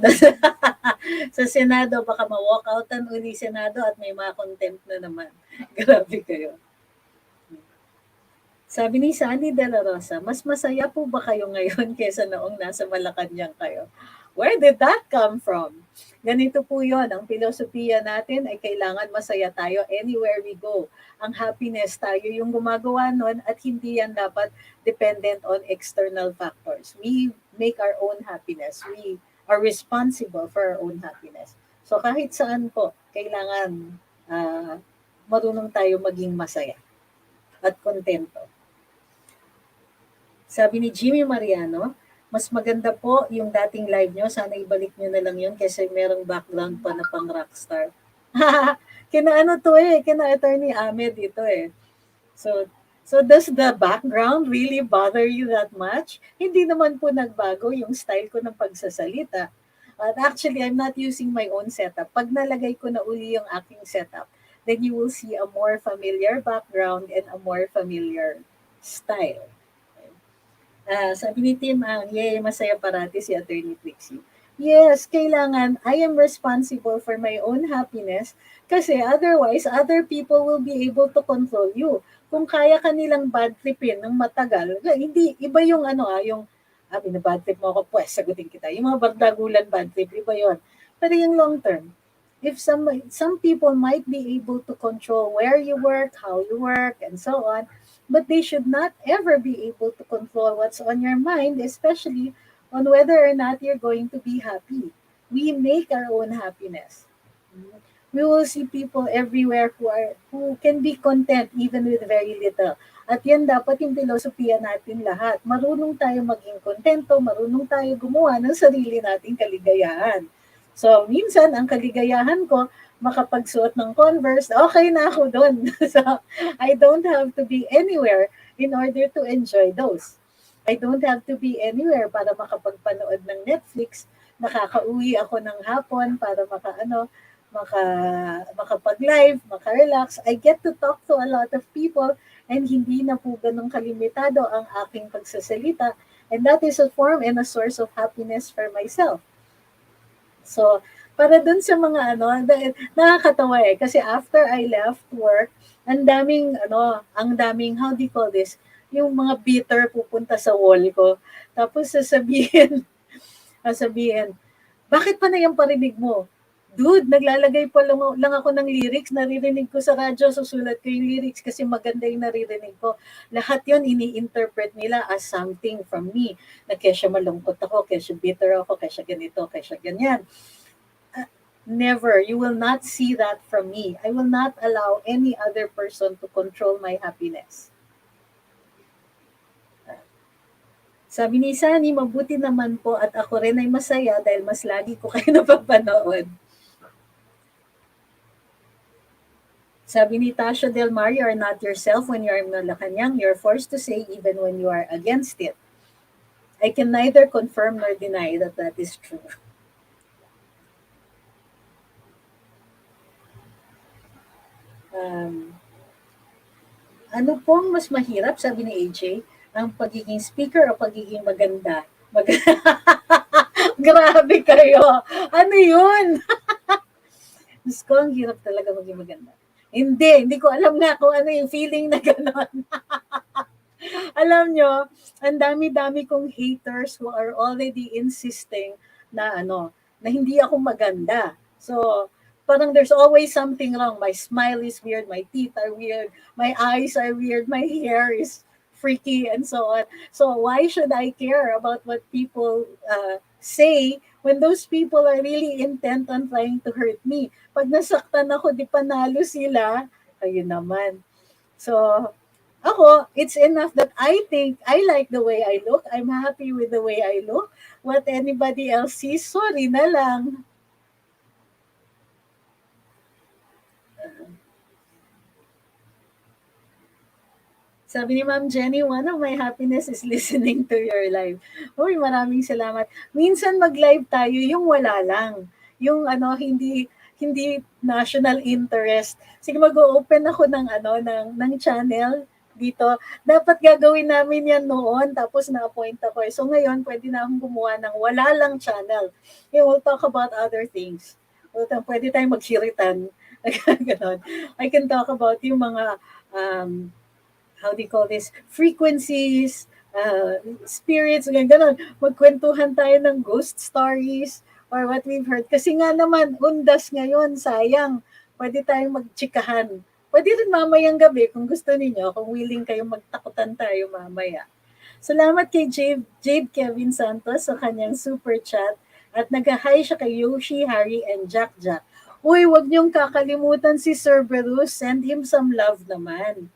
sa Senado. Baka ma-walkoutan uli Senado at may mga contempt na naman. Grabe kayo. Sabi ni Sandy De La Rosa, mas masaya po ba kayo ngayon kaysa noong nasa Malacanang kayo? Where did that come from? Ganito po yon. Ang filosofiya natin ay kailangan masaya tayo anywhere we go. Ang happiness tayo yung gumagawa nun at hindi yan dapat dependent on external factors. We make our own happiness. We are responsible for our own happiness. So kahit saan po, kailangan marunong tayo maging masaya at kontento. Sabi ni Jimmy Mariano, mas maganda po yung dating live nyo. Sana ibalik nyo na lang yun kasi merong background pa na pang rockstar. Kina ano to eh, kina Attorney Ahmed ito eh. So, so does the background really bother you that much? Hindi naman po nagbago yung style ko ng pagsasalita. At actually, I'm not using my own setup. Pag nalagay ko na uli yung aking setup, then you will see a more familiar background and a more familiar style. Sabi ni Tim, yay, masaya parati si Attorney Trixie. Yes, kailangan, I am responsible for my own happiness kasi otherwise, other people will be able to control you. Kung kaya ka nilang bad tripin ng matagal, hindi, iba yung binabad trip mo ako, pues, sagutin kita. Yung mga bardagulan bad trip, iba yon. Pero yung long term, if some people might be able to control where you work, how you work, and so on, but they should not ever be able to control what's on your mind, especially on whether or not you're going to be happy. We make our own happiness. We will see people everywhere who can be content even with very little. At yan dapat yung filosofiya natin lahat. Marunong tayo maging kontento, marunong tayo gumawa ng sarili nating kaligayahan. So, minsan, ang kaligayahan ko, makapagsuot ng Converse, okay na ako doon. So, I don't have to be anywhere in order to enjoy those. I don't have to be anywhere para makapagpanood ng Netflix. Nakakauwi ako ng hapon para makapag-live, maka-relax. I get to talk to a lot of people and hindi na po ganun kalimitado ang aking pagsasalita. And that is a form and a source of happiness for myself. So, para dun sa mga nakakatawa eh. Kasi after I left work, ang daming, how do you call this? Yung mga bitter pupunta sa wall ko. Tapos sasabihin, bakit pa na yung parinig mo? Dude, naglalagay pa lang ako ng lyrics, naririnig ko sa radyo, susulat ko yung lyrics kasi maganda yung naririnig ko. Lahat yon ini-interpret nila as something from me. Na kesya malungkot ako, kesya bitter ako, kesya ganito, kesya ganyan. Never. You will not see that from me. I will not allow any other person to control my happiness. Sabi ni Sunny, mabuti naman po at ako rin ay masaya dahil mas lagi ko kayo napapanood. Sabi ni Tasha Del Mar, you are not yourself when you are in Malacanang. You're forced to say even when you are against it. I can neither confirm nor deny that that is true. Ano pong mas mahirap, sabi ni AJ, ang pagiging speaker o pagiging maganda? Grabe kayo! Ano yun? Diyos ko, ang hirap talaga maging maganda. Hindi ko alam nga kung ano yung feeling na gano'n. Alam nyo, ang dami-dami kong haters who are already insisting na na hindi ako maganda. So, parang there's always something wrong. My smile is weird, my teeth are weird, my eyes are weird, my hair is freaky, and so on. So, why should I care about what people say when those people are really intent on trying to hurt me? Pag nasaktan ako, di panalo sila, kayo naman. So, ako, it's enough that I think I like the way I look. I'm happy with the way I look. What anybody else sees, sorry na lang. Sabi ni Ma'am Jenny, one of my happiness is listening to your live. Uy, maraming salamat. Minsan mag-live tayo, yung wala lang. Yung hindi national interest. Sige, mag-open ako ng channel dito. Dapat gagawin namin yan noon, tapos na-appoint ako. So ngayon, pwede na akong gumawa ng wala lang channel. We'll talk about other things. Pwede tayong maghiritan. Ganon. I can talk about yung mga how do you call this, frequencies, spirits, ganun. Magkwentuhan tayo ng ghost stories or what we've heard. Kasi nga naman, undas ngayon, sayang. Pwede tayong magtsikahan. Pwede rin mamayang gabi kung gusto ninyo, kung willing kayong magtakutan tayo mamaya. Salamat kay Jade Kevin Santos sa kanyang super chat. At nag-hi siya kay Yoshi, Harry, and Jack Jack. Uy, wag niyong kakalimutan si Sir Berus. Send him some love naman.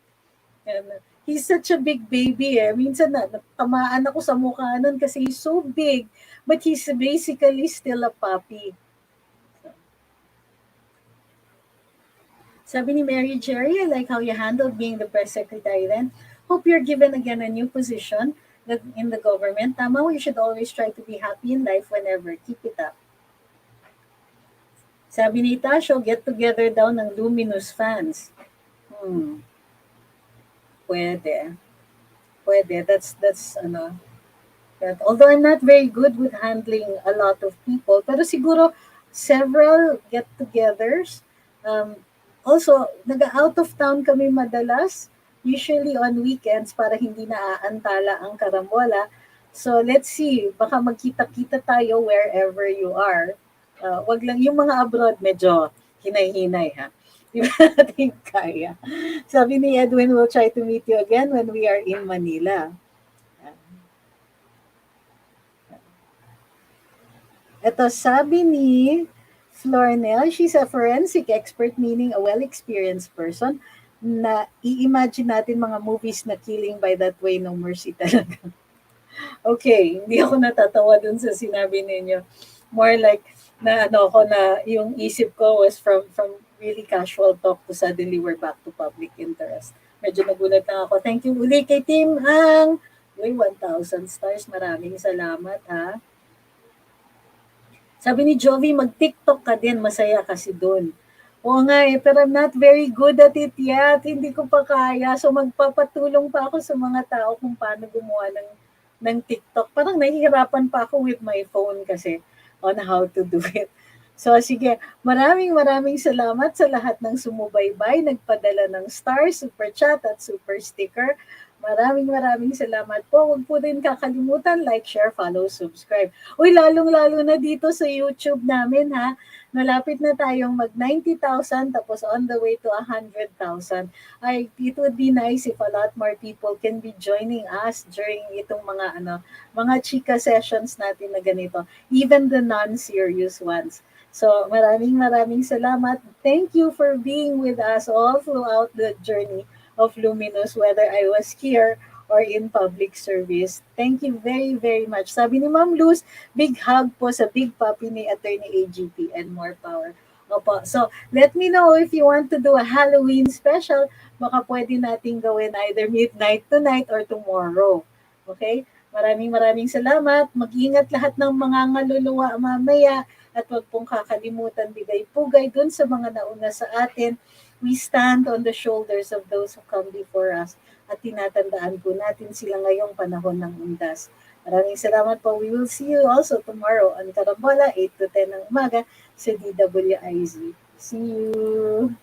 And he's such a big baby eh. Minsan tamaan ako sa mukha nun kasi he's so big. But he's basically still a puppy. Sabi ni Mary Jerry, I like how you handled being the press secretary then. Hope you're given again a new position in the government. Tama, you should always try to be happy in life whenever. Keep it up. Sabi ni Tasho, get together daw ng Luminous fans. Pwede. Pwede. That's ano. But although I'm not very good with handling a lot of people, pero siguro several get-togethers. Also, nag-out of town kami madalas, usually on weekends para hindi naaantala ang karambola. So let's see, baka magkita-kita tayo wherever you are. Wag lang yung mga abroad, medyo hinay-hinay ha. Di ba natin kaya? Sabi ni Edwin, we'll try to meet you again when we are in Manila. Ito, sabi ni Flornell, she's a forensic expert, meaning a well-experienced person na i-imagine natin mga movies na killing by that way, no mercy talaga. Okay, hindi ako natatawa dun sa sinabi ninyo. More like, na ano ko na yung isip ko was from really casual talk to suddenly we're back to public interest. Medyo nagulat lang ako. Thank you uli kay Team Ang. Uy, 1,000 stars. Maraming salamat ha. Sabi ni Jovi, mag-TikTok ka din, masaya kasi doon. Oo nga eh, pero I'm not very good at it yet. Hindi ko pa kaya. So magpapatulong pa ako sa mga tao kung paano gumawa ng TikTok. Parang nahihirapan pa ako with my phone kasi on how to do it. So sige, maraming salamat sa lahat ng sumubaybay, nagpadala ng stars, super chat at super sticker. Maraming salamat po. Huwag po din kakalimutan, like, share, follow, subscribe. Uy, lalong-lalo na dito sa YouTube namin ha. Malapit na tayong mag 90,000 tapos on the way to 100,000. It would be nice if a lot more people can be joining us during itong mga chika sessions natin na ganito. Even the non-serious ones. So, maraming salamat. Thank you for being with us all throughout the journey of Luminous, whether I was here or in public service. Thank you very much. Sabi ni Ma'am Luz, big hug po sa big puppy ni Attorney AGP and more power. Opo. So, let me know if you want to do a Halloween special. Baka pwede natin gawin either midnight tonight or tomorrow. Okay? Maraming salamat. Mag-ingat lahat ng mga ngaluluwa mamaya at wag pong kakalimutan bigay-pugay dun sa mga nauna sa atin. We stand on the shoulders of those who come before us at tinatandaan po natin sila ngayong panahon ng undas. Maraming salamat po. We will see you also tomorrow on Karambola, 8 to 10 ng umaga sa DWIZ. See you!